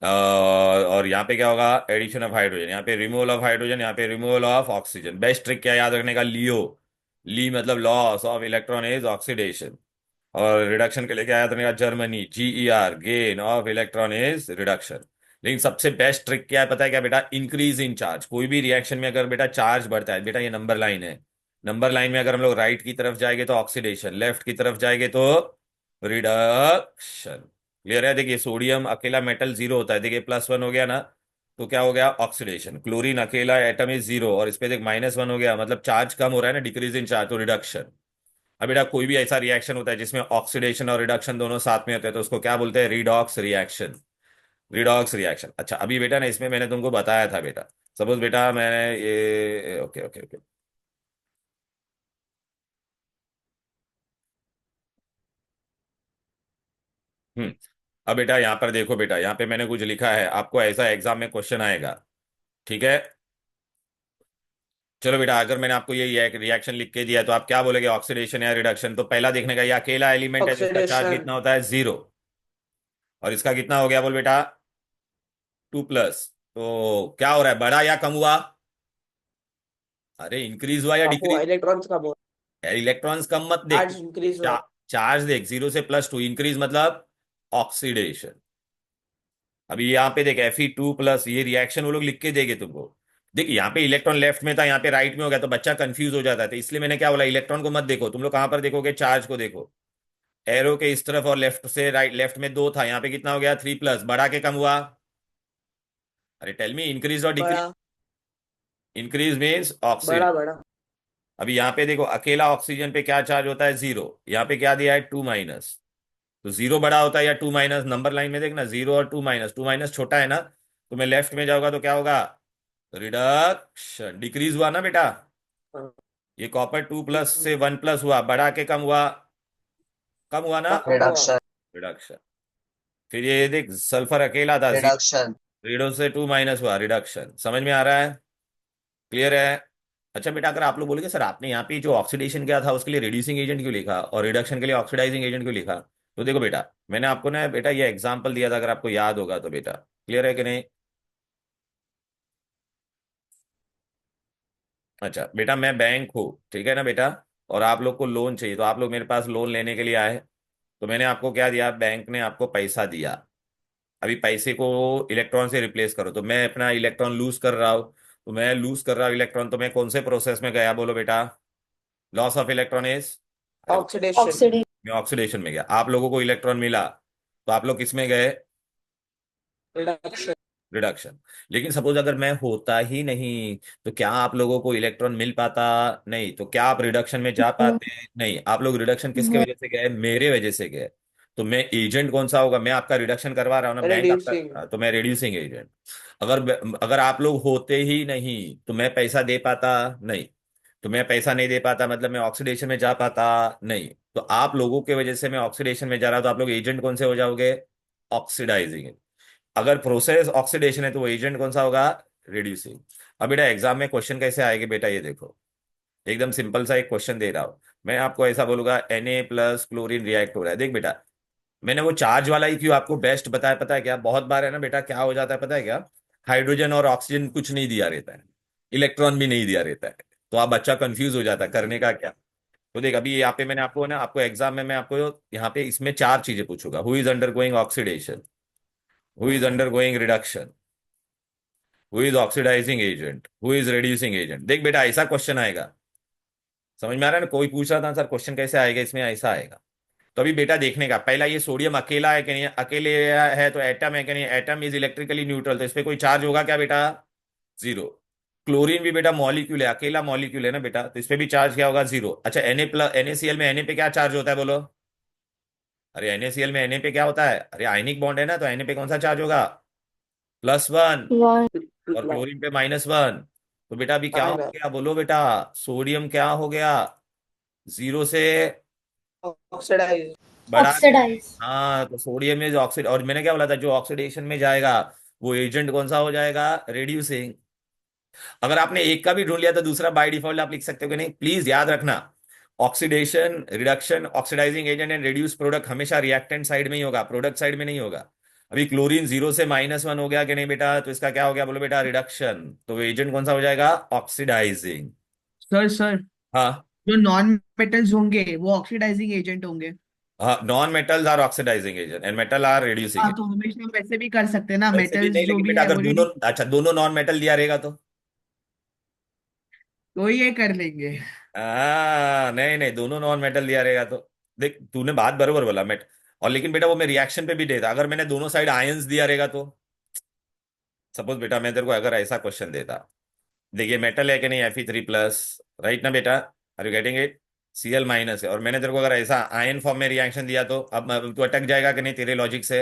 और यहाँ पे क्या होगा, एडिशन ऑफ हाइड्रोजन, यहाँ पे रिमूवल ऑफ हाइड्रोजन, यहाँ पे removal of oxygen. Best trick क्या याद रखने का, लियो, ली मतलब loss of electron is oxidation, और रिडक्शन के लिए क्या याद रखने का, Germany, GER, gain of electron is reduction. लेकिन सबसे बेस्ट ट्रिक क्या है पता है क्या बेटा, इंक्रीज इन चार्ज। कोई भी रिएक्शन में अगर बेटा चार्ज बढ़ता है, बेटा ये नंबर लाइन है, नंबर लाइन में अगर हम लोग राइट की तरफ जाएंगे तो ऑक्सीडेशन, लेफ्ट की तरफ जाएंगे तो रिडक्शन। क्लियर है, देखिए सोडियम अकेला मेटल 0 होता है, देखिए +1 हो गया ना, तो क्या हो गया, ऑक्सीडेशन। क्लोरीन अकेला एटम इज 0 और इस पे देख -1 हो गया, मतलब चार्ज कम हो रहा है ना, डिक्रीज इन चार्ज, तो रिडक्शन। अब बेटा कोई भी ऐसा रिएक्शन होता है जिसमें ऑक्सीडेशन और रिडक्शन दोनों साथ में होते हैं तो उसको क्या बोलते हैं, रिडॉक्स रिएक्शन, रिडॉक्स रिएक्शन। अच्छा अभी बेटा ना इसमें मैंने तुमको बताया था बेटा, सपोज बेटा मैंने ये, ओके ओके ओके, हम्म, अब बेटा यहाँ पर देखो बेटा, यहाँ पे मैंने कुछ लिखा है, आपको ऐसा एग्जाम में क्वेश्चन आएगा, ठीक है। चलो बेटा अगर मैंने आपको ये रिएक्शन लिख के दिया तो आप क्या बोलोगे, ऑक्सीडेशन या रिडक्शन, तो पहला देखने का, ये अकेला एलिमेंट है जिसका चार्ज ऑक्सीडेशन। कितना होता है, 0, और इसका कितना हो गया बोल बेटा, 2+। तो क्या हो रहा है, बढ़ा या कम हुआ? अरे इंक्रीज हुआ या हाँ हुआ, डिक्रीज? इलेक्ट्रॉन्स का बोल। इलेक्ट्रॉन्स कम मत देख, चार्ज इंक्रीज हुआ। चार्ज देख, 0 से +2, इंक्रीज मतलब ऑक्सीडेशन। अभी यहाँ पे देख Fe2+, ये रिएक्शन वो लोग लिख के देंगे तुमको। देख यहाँ पे इलेक्ट्रॉन लेफ्ट में था, यहाँ पे राइट में हो गया, तो बच्चा कंफ्यूज हो जाता है, तो इसलिए मैंने क्या बोला, इलेक्ट्रॉन को मत देखो तुम लोग, कहाँ पर देखोगे, चार्ज को देखो, एरो के इस तरफ, और लेफ्ट से राइट, लेफ्ट में 2 था, यहाँ पे कितना हो गया, 3+, बढ़ा के कम हुआ? अरे टेल मी, इंक्रीज और डिक्रीज? बड़ा इंक्रीज मीन्स ऑक्सीड। बड़ा बड़ा। अभी यहाँ पे देखो, अकेला ऑक्सीजन पे क्या चार्ज होता है, 0, यहाँ पे क्या दिया है, 2-। तो 0 बड़ा होता है या 2-, नंबर लाइन में देखना, 0 और 2-, 2- छोटा है ना, तो मैं लेफ्ट में जाऊंगा तो क्या होगा, रिडक्शन, डिक्रीज हुआ ना बेटा। हाँ, ये कॉपर 2+ से 1+ हुआ, बढ़ा के कम हुआ, कम हुआ ना, कम हुआ। रिडक्शन। रिडक्शन। फिर ये देख, सल्फर अकेला था, रिडक्शन। 0 से 2- हुआ, रिडक्शन। समझ में आ रहा है, क्लियर है? अच्छा बेटा, अगर आप लोग बोलोगे सर आपने यहाँ पे जो ऑक्सीडेशन किया था उसके लिए रिड्यूसिंग एजेंट क्यों लिखा और रिडक्शन के लिए ऑक्सीडाइजिंग एजेंट क्यों लिखा, तो देखो बेटा, मैंने आपको ना बेटा ये एग्जांपल दिया था, अगर आपको याद होगा तो बेटा, क्लियर है कि नहीं? अच्छा बेटा, मैं बैंक हूँ, ठीक है ना बेटा, और आप लोग को लोन चाहिए, तो आप लोग मेरे पास लोन लेने के लिए आए, तो मैंने आपको क्या दिया, बैंक ने आपको पैसा दिया। अभी पैसे को इलेक्ट्रॉन से रिप्लेस करो, तो मैं अपना इलेक्ट्रॉन लूज कर रहा हूँ, तो मैं लूज कर रहा हूँ इलेक्ट्रॉन, तो मैं कौन से प्रोसेस में गया बोलो बेटा, लॉस ऑफ इलेक्ट्रॉन इज, अरे ऑक्सीडेशन। ऑक्सीडेशन। मैं ऑक्सीडेशन में गया, आप लोगों को इलेक्ट्रॉन मिला, तो आप लोग किस में गए, रिडक्शन। रिडक्शन। लेकिन सपोज अगर मैं होता ही नहीं, तो क्या आप लोगों को इलेक्ट्रॉन मिल पाता? नहीं। तो क्या आप रिडक्शन में जा पाते? नहीं। आप लोग रिडक्शन किसके वजह से गए, मेरे वजह से गए। तो मैं एजेंट कौन सा होगा, मैं आपका रिडक्शन करवा रहा हूँ ना, बैंक रिड्यूसिंग। आपका, तो मैं रिड्यूसिंग एजेंट। अगर अगर आप लोग होते ही नहीं, तो मैं पैसा दे पाता? नहीं। तो मैं पैसा नहीं दे पाता मतलब मैं ऑक्सीडेशन में जा पाता? नहीं। तो आप लोगों के वजह से मैं ऑक्सीडेशन में जा रहा हूं, तो आप लोग एजेंट कौन से हो जाओगे, ऑक्सीडाइजिंग। अगर प्रोसेस ऑक्सीडेशन है तो वो एजेंट कौन सा होगा, रिड्यूसिंग। अब बेटा एग्जाम में क्वेश्चन कैसे आएंगे बेटा, ये देखो, एकदम सिंपल सा एक क्वेश्चन दे रहा हूं, मैं आपको ऐसा बोलूंगा Na+क्लोरीन रिएक्ट हो रहा है, देख बेटा, मैंने वो चार्ज वाला ही क्यों आपको बेस्ट बताया, पता है क्या, बहुत बार है ना बेटा, क्या हो जाता है पता है क्या, हाइड्रोजन और ऑक्सीजन कुछ नहीं दिया रहता है, इलेक्ट्रॉन भी नहीं दिया रहता है, तो आप बच्चा कंफ्यूज हो जाता है करने का क्या। तो देख, अभी यहाँ पे मैंने आपको ना, आपको एग्जाम में मैं आपको यहाँ पे इसमें 4 चीजें पूछूंगा, who is undergoing oxidation, who is undergoing reduction, who is oxidizing agent, who is reducing agent. देख बेटा, ऐसा क्वेश्चन आएगा, समझ में आ रहा है ना, कोई पूछ रहा था सर क्वेश्चन कैसे आएगा, इसमें ऐसा आएगा। तो अभी बेटा देखने का, पहला ये सोडियम अकेला है कि नहीं, अकेले है तो एटम है कि नहीं, एटम इज इलेक्ट्रिकली न्यूट्रल, तो इस पे कोई चार्ज होगा क्या बेटा, 0। क्लोरीन भी बेटा मॉलिक्यूल है, अकेला मॉलिक्यूल है ना बेटा, तो इस पे भी चार्ज क्या होगा, 0। अच्छा NaCl में Na पे क्या चार्ज होता है बोलो, अरे NaCl में Na पे क्या होता है, अरे आयनिक बॉन्ड है ना, तो Na पे कौन सा चार्ज होगा, +1, वन। और क्लोरीन पे -1। तो बेटा अभी क्या हो माइनस। गया बोलो बेटा, सोडियम क्या हो गया, 0 से ऑक्सीडाइज। बढ़ा के, ऑक्सीडाइज। हाँ, तो सोडियम इज ऑक्सीड, और मैंने क्या बोला था, जो ऑक्सीडेशन में जाएगा वो एजेंट कौन सा हो जाएगा, रिड्यूसिंग। अगर आपने एक का भी ढूंढ लिया तो दूसरा बाय डिफॉल्ट आप लिख सकते हो कि नहीं, प्लीज याद रखना, oxidation, reduction, oxidizing agent and reduce product हमेशा रिएक्टेंट साइड में ही होगा, प्रोडक्ट साइड में नहीं होगा। अभी क्लोरीन 0 से -1 हो गया कि नहीं बेटा, तो इसका क्या हो गया बोलो बेटा, रिडक्शन, तो एजेंट कौन सा हो जाएगा, ऑक्सीडाइजिंग। सर हाँ, जो नॉन मेटल्स होंगे वो ऑक्सीडाइजिंग एजेंट होंगे। हाँ, non metals are oxidizing agent and metal are reducing. हाँ तो हमेशा हम वैसे भी कर सकते हैं ना, वैसे भी मेटल्स नहीं, जो लेकिन भी बेटा है अगर वो दोनों, रिड्यूस। अच्छा दोनों नॉन मेटल दिया रहेगा तो, तो ये कर लेंगे। नहीं नहीं, दोनों नॉन मेटल दिया रहेगा तो, देख तूने बात बरोबर बोला मेट, और लेकिन बेटा वो मैं रिएक्शन पे भी देता, अगर मैंने दोनों साइड आयंस दिया रहेगा तो, सपोज बेटा मैं तेरे को अगर ऐसा क्वेश्चन देता, देखिए मेटल है कि नहीं, Fe3+, राइट ना बेटा, are you getting it, Cl- है, और मैंने तेरे को अगर ऐसा आयन फॉर्म में रिएक्शन दिया, तो अब तू अटक जाएगा कि नहीं तेरे लॉजिक से,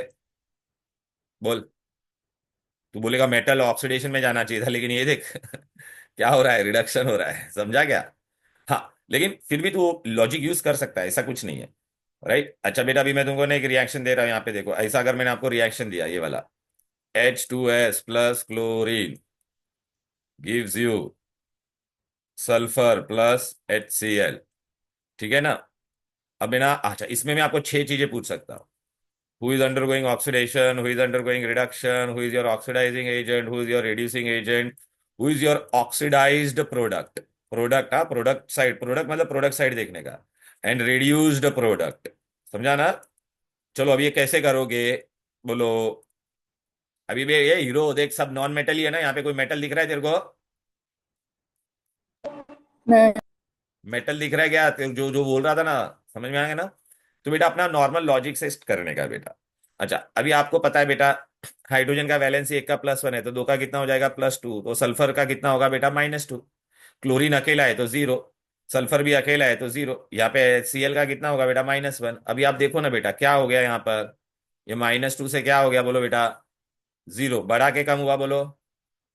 बोल। तू बोलेगा मेटल ऑक्सीडेशन में जाना चाहिए था, लेकिन ये देख क्या हो रहा है, रिडक्शन हो रहा है, समझा क्या? हाँ, लेकिन फिर भी तू लॉजिक यूज कर सकता है, ऐसा कुछ नहीं है, राइट। अच्छा बेटा, अभी मैं तुमको ना एक रिएक्शन दे रहा हूँ, यहाँ पे देखो, ऐसा अगर मैंने आपको रिएक्शन दिया ये वाला, H2S+ chlorine gives you sulphur +HCl, ठीक है ना। अब है ना, अच्छा इसमें मैं आपको 6 चीजें पूछ सकता हूँ, who is undergoing oxidation, who is undergoing reduction, who is your oxidizing agent, who is your reducing agent, who is your oxidized product. Product, हाँ, प्रोडक्ट साइड, प्रोडक्ट मतलब प्रोडक्ट साइड देखने का, एंड रिड्यूस्ड प्रोडक्ट। समझा ना? चलो अब ये कैसे करोगे, बोलो। अभी भी ये हीरो देख, सब नॉन मेटल ही है ना, यहाँ पे कोई मेटल दिख रहा है तेरे को? नहीं। मेटल दिख रहा है क्या जो जो बोल रहा था ना? समझ में आ गया ना? तो बेटा अपना नॉर्मल लॉजिक से करने का बेटा। अच्छा, अभी आपको पता है बेटा, हाइड्रोजन का वैलेंसी एक का +1 है, तो दो का कितना हो जाएगा? +2। तो सल्फर का कितना होगा बेटा? -2। क्लोरीन अकेला है तो 0, सल्फर भी अकेला है तो 0। यहाँ पे Cl का कितना होगा बेटा? -1। अभी आप देखो ना बेटा, क्या हो गया यहाँ पर, ये -2 से क्या हो गया बोलो बेटा? 0। बढ़ा के कम हुआ बोलो?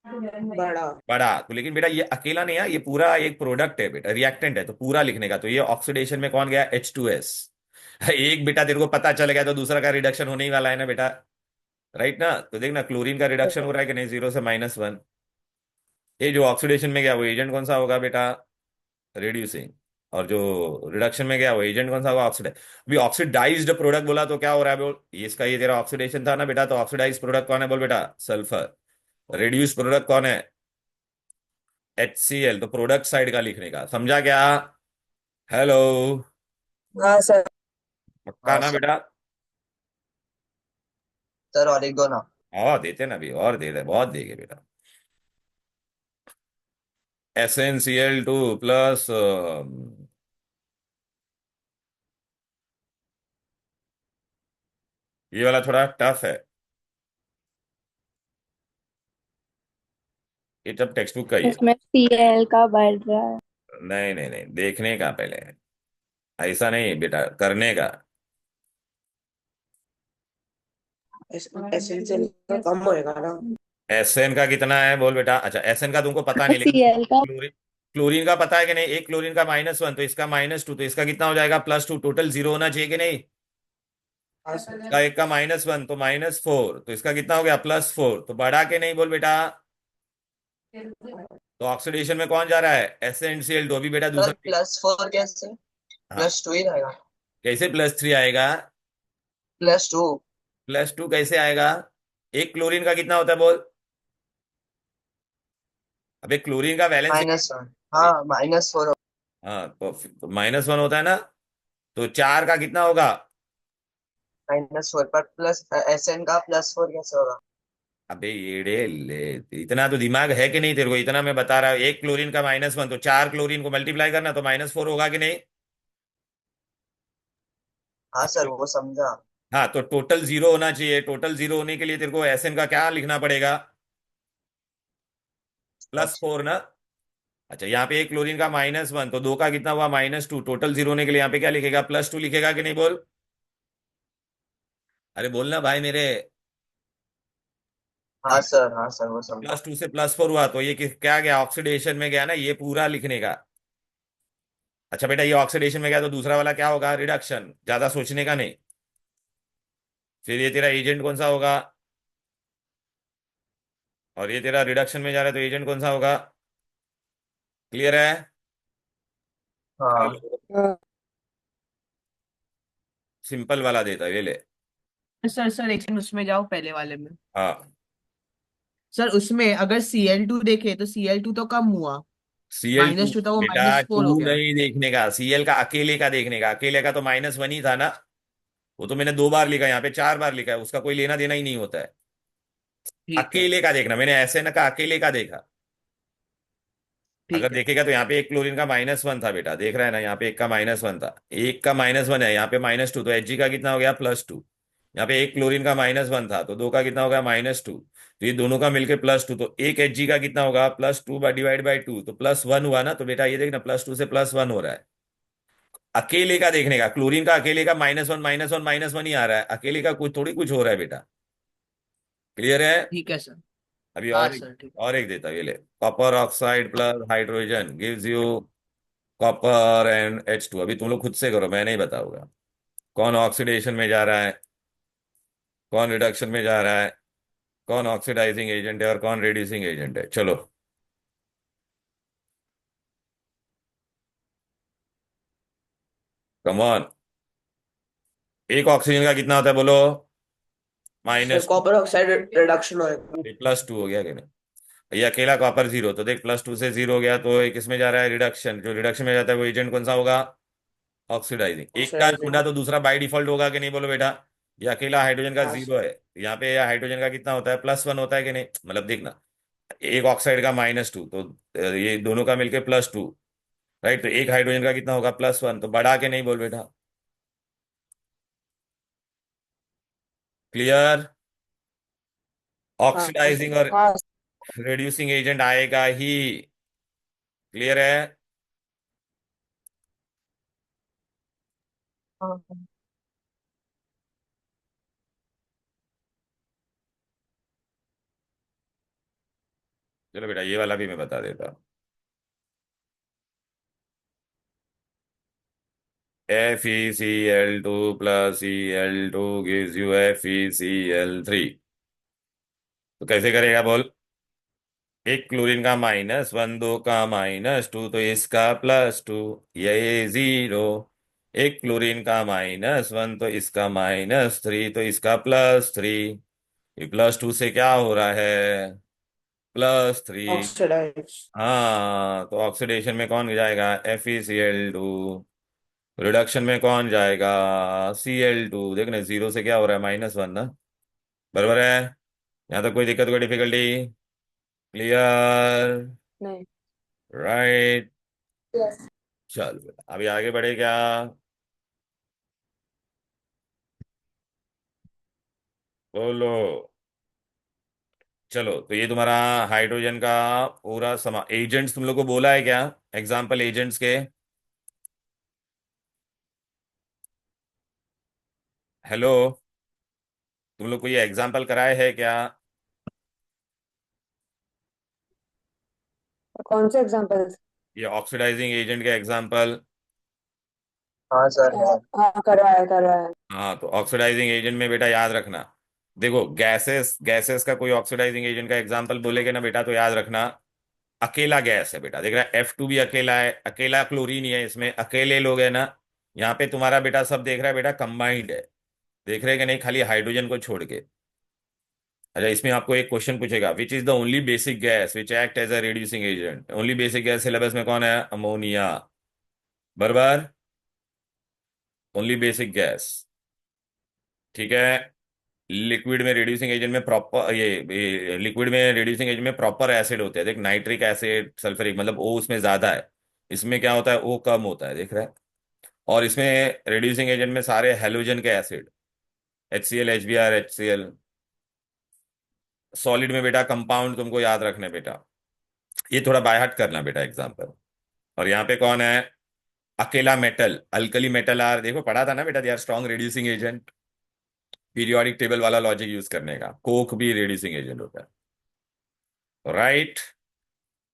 बड़ा। बड़ा। तो लेकिन बेटा ये अकेला नहीं है, ये पूरा एक प्रोडक्ट है बेटा, रिएक्टेंट है, तो पूरा लिखने का। तो ये ऑक्सीडेशन में कौन गया? H2S। एक बेटा तेरे को पता चल गया तो दूसरा का रिडक्शन होने ही वाला है ना बेटा, राइट ना? तो देखना, क्लोरीन का रिडक्शन हो रहा है कि नहीं, 0 से -1। ये जो ऑक्सीडेशन में गया वो एजेंट कौन सा होगा बेटा? रिड्यूसिंग। और जो रिडक्शन में गया वो एजेंट कौन सा होगा? ऑक्सीडाइज। अभी ऑक्सीडाइज्ड प्रोडक्ट बोला तो क्या हो रहा है बोल? ये इसका, ये तेरा ऑक्सीडेशन था ना बेटा, तो ऑक्सीडाइज प्रोडक्ट कौन है बोल बेटा? सल्फर। रिड्यूस प्रोडक्ट कौन है? HCl। तो प्रोडक्ट साइड का लिखने का, समझा क्या? हेलो? हाँ सर। पक्का हाँ ना सर। बेटा? सर और एक दो ना। और देते ना, अभी और दे दे, बहुत देंगे बेटा। SnCl2 प्लस, ये वाला थोड़ा टफ है, ये सब टेक्स्ट बुक का ही है। इसमें Cl का बढ़ रहा है। नहीं नहीं नहीं, देखने का पहले, ऐसा नहीं बेटा, करने का। एसेंशियल का कम होएगा ना। Sn का कितना है बोल बेटा? अच्छा, Sn का तुमको पता नहीं, लेकिन Cl का क्लोरीन, क्लोरीन का पता है कि नहीं? एक क्लोरीन का -1, तो इसका -2, तो इसका कितना हो जाएगा? +2। टोटल 0 होना चाहिए कि नहीं? हाँ सर। इसका एक का -1 तो -4, तो इसका कितना हो गया? +4। तो बढ़ा के नहीं बोल बेटा? तो ऑक्सीडेशन में कौन जा रहा है? SnCl2। अभी बेटा सर दूसरा, +4 कैसे? हाँ, +2 ही रहेगा। कैसे +3 आएगा? +2। +2 कैसे आएगा? एक क्लोरीन का कितना होता है बोल? अबे क्लोरीन का वैलेंस, -1। हाँ -4। हाँ, तो -1 होता है ना, तो 4 का कितना होगा? -4 पर प्लस SN का +4 कैसे होगा? अबे येड़े ले, इतना तो दिमाग है कि नहीं तेरे को? इतना मैं बता रहा हूँ, एक क्लोरीन का -1, तो 4 क्लोरीन को मल्टीप्लाई करना तो -4 होगा कि नहीं? हाँ हाँ सर वो समझा। हाँ, तो टोटल 0 होना चाहिए। टोटल 0 होने के लिए तेरे को Sn का क्या लिखना पड़ेगा? अच्छा। +4 ना। अच्छा, यहाँ पे एक क्लोरीन का -1, तो दो का कितना हुआ? -2। टोटल 0 होने के लिए यहाँ पे क्या लिखेगा? +2 लिखेगा कि नहीं बोल? अरे बोलना भाई मेरे। हाँ सर वो तो समझा। +2 से +4 हुआ, तो ये क्या गया? ऑक्सीडेशन में गया ना, ये पूरा लिखने का। अच्छा बेटा, ये ऑक्सीडेशन में गया तो दूसरा वाला क्या होगा? रिडक्शन। ज्यादा सोचने का नहीं। फिर ये तेरा एजेंट कौन सा होगा? और ये तेरा रिडक्शन में जा रहा है, तो एजेंट कौन सा होगा? क्लियर है? हाँ हेलो? हाँ। सिंपल वाला देता है, ये ले। सर सर एक सेकंड, उसमें जाओ पहले वाले में। हाँ, सर उसमें अगर Cl2 देखे तो Cl2 तो कम हुआ। Cl2 -2 था वो बेटा, -4 हो 2 गया। नहीं देखने का, Cl का अकेले का देखने का। अकेले का तो -1 ही था ना, वो तो मैंने 2 बार लिखा, यहाँ पे 4 बार लिखा है, उसका कोई लेना देना ही नहीं होता है। ठीक है। अकेले का देखना, मैंने ऐसे न का अकेले का देखा। अगर ठीक है। देखेगा तो यहाँ पे एक क्लोरीन का -1 था बेटा, देख रहा है ना, यहाँ पे एक का -1 था, एक का -1 है, यहाँ पे -2, तो Hg का कितना हो गया? +2। यहाँ पे एक क्लोरीन का -1 था, तो दो का कितना हो गया? -2। तो ये दोनों का मिलके +2, तो एक Hg का कितना होगा? +2 डिवाइड बाई 2, तो +1 हुआ ना। तो बेटा ये देखना, +2 से +1 हो रहा है। अकेले का देखने का, क्लोरीन का अकेले का -1 -1 -1 ही आ रहा है, अकेले का कुछ थोड़ी कुछ हो रहा है बेटा। क्लियर है? ठीक है सर। अभी हाँ और एक, सर ठीक। और एक देता हूँ, ये ले। Copper oxide plus hydrogen gives you copper and H2। अभी तुम लोग खुद से करो, मैं नहीं बताऊंगा। कौन ऑक्सीडेशन में जा रहा है, कौन रिडक्शन में जा रहा है, कौन ऑक्सीडाइजिंग एजेंट है और कौन रिड्यूसिंग एजेंट है। चलो, कम ऑन। एक ऑक्सीजन का कितना होता है बोलो? माइनस कॉपर ऑक्साइड रिडक्शन होएगा। +2 हो गया कि नहीं? ये अकेला कॉपर 0, तो देख +2 से 0 हो गया, तो ये किस में जा रहा है? रिडक्शन। जो रिडक्शन में जाता है वो एजेंट कौन सा होगा? ऑक्सीडाइजिंग। एक का ऑक्सीडाइजिंग। होना तो दूसरा बाय डिफॉल्ट होगा कि नहीं, बोलो बेटा? ये अकेला हाइड्रोजन का हाँ 0 है, यहाँ पे हाइड्रोजन का कितना होता है? +1 होता है कि नहीं? मतलब देखना, एक ऑक्साइड का -2, तो ये दोनों का मिलके +2, राइट? तो एक हाइड्रोजन का कितना होगा? +1। तो बढ़ा के नहीं, बोल बेटा। क्लियर? हाँ ऑक्सीडाइजिंग और हाँ रिड्यूसिंग एजेंट आएगा ही। क्लियर है? हाँ। चलो बेटा, ये वाला भी मैं बता देता हूँ। FeCl2 + Cl2 gives you FeCl3। तो कैसे करेगा बोल? एक क्लोरीन का -1, दो का -2, तो इसका +2, ये 0। एक क्लोरीन का -1, तो इसका -3, तो इसका +3। ये +2 से क्या हो रहा है? +3। ऑक्सीडाइज। हाँ, तो ऑक्सीडेशन में कौन जाएगा? FeCl2। रिडक्शन में कौन जाएगा? Cl2। देखना, 0 से क्या हो रहा है? -1 ना। बराबर है? यहाँ तक कोई दिक्कत, कोई डिफिकल्टी? क्लियर? नहीं। राइट। यस। चल बेटा, अभी आगे बढ़े क्या? बोलो। चलो, तो ये तुम्हारा हाइड्रोजन का पूरा समा एजेंट्स तुम लोग को बोला है क्या? एग्जाम्पल एजेंट्स के। हेलो, तुम लोग को ये एग्जाम्पल कराए है क्या? कौन से एग्जांपल्स? ये ऑक्सीडाइजिंग एजेंट के एग्जाम्पल। हाँ सर। हाँ करवाया करवाया। हाँ, तो ऑक्सीडाइजिंग एजेंट में बेटा याद रखना, देखो गैसेस गैसेस का कोई ऑक्सीडाइजिंग एजेंट का एग्जाम्पल बोलेगे ना बेटा, तो याद रखना अकेला गैस है बेटा। देख रहा है, F2 भी अकेला है, अकेला क्लोरीन ही है, इसमें अकेले लोग है ना। यहाँ पे तुम्हारा बेटा सब देख रहा है बेटा, कंबाइंड है। देख रहे हैं कि नहीं, खाली हाइड्रोजन को छोड़ के। अच्छा, इसमें आपको एक क्वेश्चन पूछेगा, which is the only basic gas which act as a reducing agent? Only basic gas syllabus में कौन है? अमोनिया। बराबर? Only basic gas. ठीक है। लिक्विड में रिड्यूसिंग एजेंट में प्रॉपर ये लिक्विड में रिड्यूसिंग एजेंट में प्रॉपर एसिड होते हैं। देख, नाइट्रिक एसिड, सल्फ्यूरिक, मतलब ओ उसमें ज्यादा है, इसमें क्या होता है? ओ कम होता है, देख रहा है? और इसमें रिड्यूसिंग एजेंट में सारे हेलोजन के acid, HCl, HBr, HCl। Solid में बेटा कंपाउंड तुमको याद रखना है बेटा, ये थोड़ा बाय हार्ट करना बेटा एग्जाम्पल। और यहाँ पे कौन है? अकेला मेटल, अल्कली मेटल आर, देखो पढ़ा था ना बेटा, they are strong reducing agent. Periodic table वाला लॉजिक यूज करने का, कोक भी रिड्यूसिंग एजेंट होता है, राइट?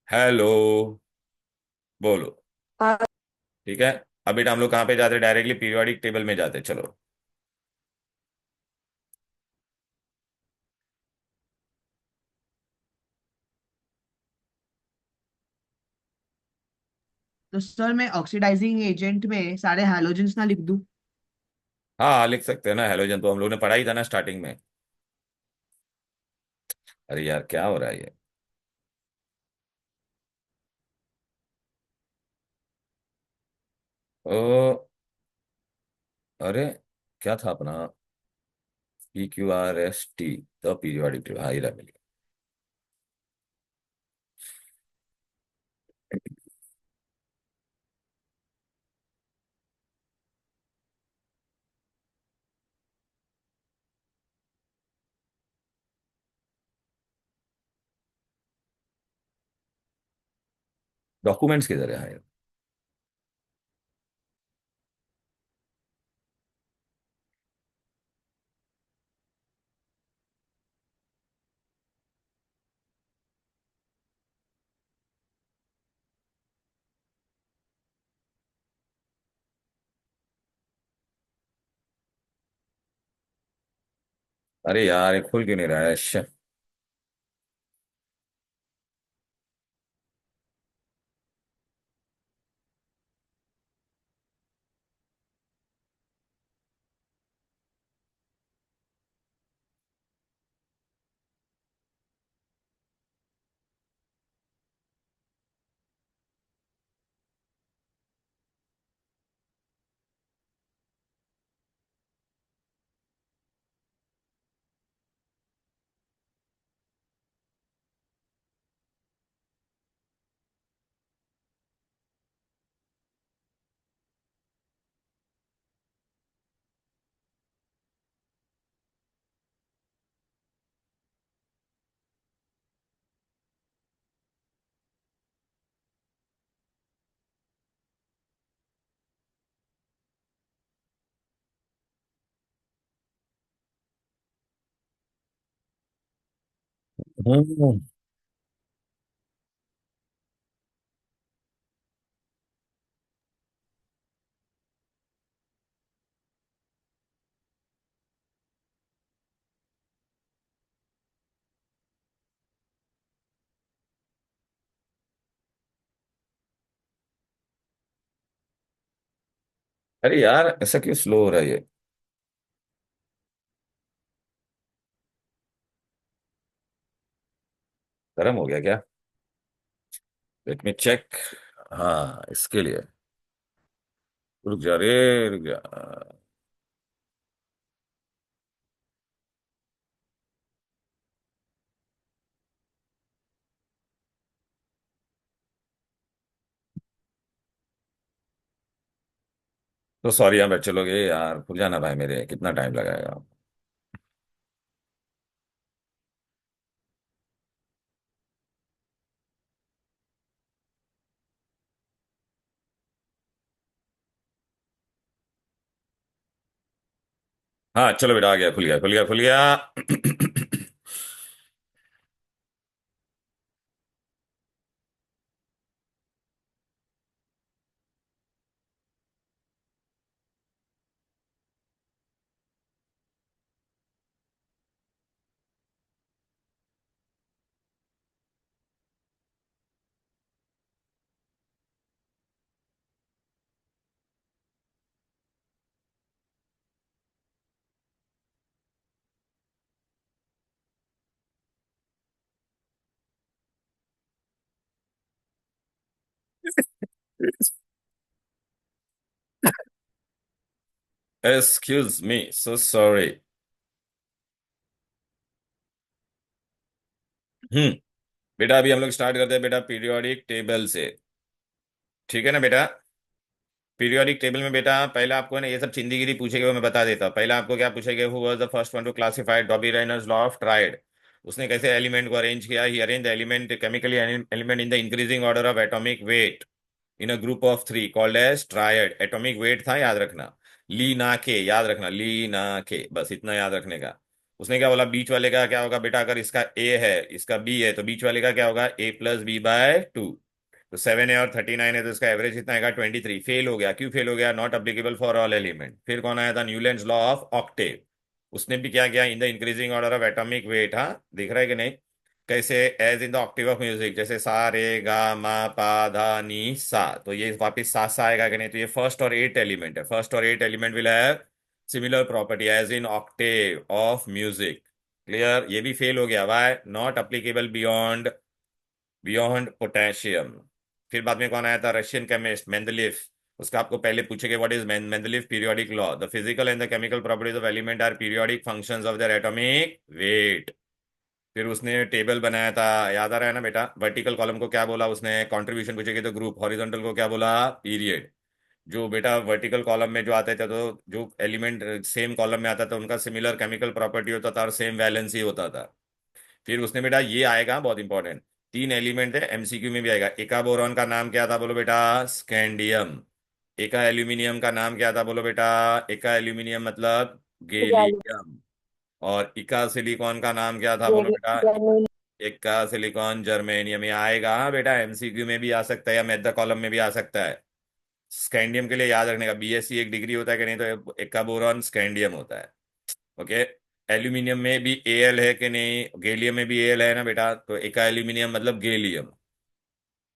हेलो, बोलो। हाँ। ठीक है। अब बेटा हम लोग कहाँ पे जाते? डायरेक्टली पीरियोडिक टेबल में जाते, चलो। तो सर मैं ऑक्सीडाइजिंग एजेंट में सारे हैलोजेंस ना लिख दूं? हाँ, लिख सकते हैं ना, हेलोजन तो हम लोग ने पढ़ा ही था ना स्टार्टिंग में। अरे यार, क्या हो रहा है ये? ओ, अरे क्या था अपना? PQRST, तो पीरियोडिक टेबल, हाँ, ही रहा, मिल गया। डॉक्यूमेंट्स किधर है? हाँ यार। अरे यार, ये खुल क्यों नहीं रहा है? Shit। हम्म। अरे यार ऐसा क्यों स्लो हो रहा है ये? गर्म हो गया क्या? Let me check. हाँ इसके लिए। रुक जा रे, रुक जा। तो सॉरी यार, बैठ चलोगे यार, खुल जाना भाई, मेरे कितना टाइम लगाएगा? हाँ चलो बेटा, आ गया, खुल गया, खुल गया, खुल गया। Excuse me, so sorry. Hmm. बेटा अभी हम लोग स्टार्ट करते हैं बेटा पीरियोडिक टेबल से। ठीक है ना बेटा? पीरियोडिक टेबल में बेटा पहले आपको है ना ये सब चिंदीगिरी पूछेगा, वो मैं बता देता हूँ। पहले आपको क्या पूछेगा, who was the first one to classify Dobereiner's law of triad. उसने कैसे एलिमेंट को अरेंज किया? He arranged the element chemically element in the increasing order of atomic weight in a group of three called as triad. Atomic weight था, याद रखना। ली ना के, याद रखना, ली ना के, बस इतना याद रखने का। उसने क्या बोला, बीच वाले का क्या होगा बेटा? अगर इसका ए है, इसका बी है, तो बीच वाले का क्या होगा? A+B/2। तो 7 है और 39 है, तो इसका एवरेज कितना आएगा? 23। फेल हो गया, क्यों फेल हो गया? Not applicable for all element. फिर कौन आया था? Newlands law of octave. उसने भी क्या किया? In the increasing order of atomic weight. हाँ दिख रहा है कि नहीं? कैसे? As in the octave of music, जैसे सा रे गा मा पा धा नी सा, तो ये वापिस सा सा आएगा कि नहीं? तो ये फर्स्ट और एट एलिमेंट है। फर्स्ट और eight element will have similar property as in octave of music. Clear? ये भी फेल हो गया। Why? Not applicable beyond, beyond potassium. फिर बाद में कौन आया था? Russian chemist Mendeleev. उसका आपको पहले पूछेगा what is Mendeleev periodic law. The physical and the chemical properties of element are periodic functions of their atomic weight. फिर उसने टेबल बनाया था, याद आ रहा है ना बेटा? वर्टिकल कॉलम को क्या बोला उसने? कंट्रीब्यूशन पूछेगी तो ग्रुप। हॉरिजॉन्टल को क्या बोला? पीरियड। जो बेटा वर्टिकल कॉलम में जो आते थे, तो जो एलिमेंट सेम कॉलम में आता था उनका सिमिलर केमिकल प्रॉपर्टी होता था और सेम वैलेंसी होता था। फिर उसने बेटा ये आएगा बहुत इंपॉर्टेंट, तीन एलिमेंट है, एमसीक्यू में भी आएगा। एका बोरॉन का नाम क्या था बोलो बेटा? स्कैंडियम। एका एल्यूमिनियम का नाम क्या था बोलो बेटा? एका एल्यूमिनियम मतलब गैल गैलियम। और इका सिलिकॉन का नाम क्या था बोलो बेटा? जेनुइन इक्का सिलिकॉन जर्मेनियम। ये आएगा हाँ बेटा, एमसीक्यू में भी आ सकता है या मैथ द कॉलम में भी आ सकता है। स्कैंडियम के लिए याद रखने का, बीएससी एक डिग्री होता है कि नहीं? तो इक्का बोरॉन स्कैंडियम होता है। ओके। एल्यूमिनियम में भी एल है कि नहीं? गैलियम में भी एल है ना बेटा? तो इका एल्यूमिनियम मतलब गैलियम।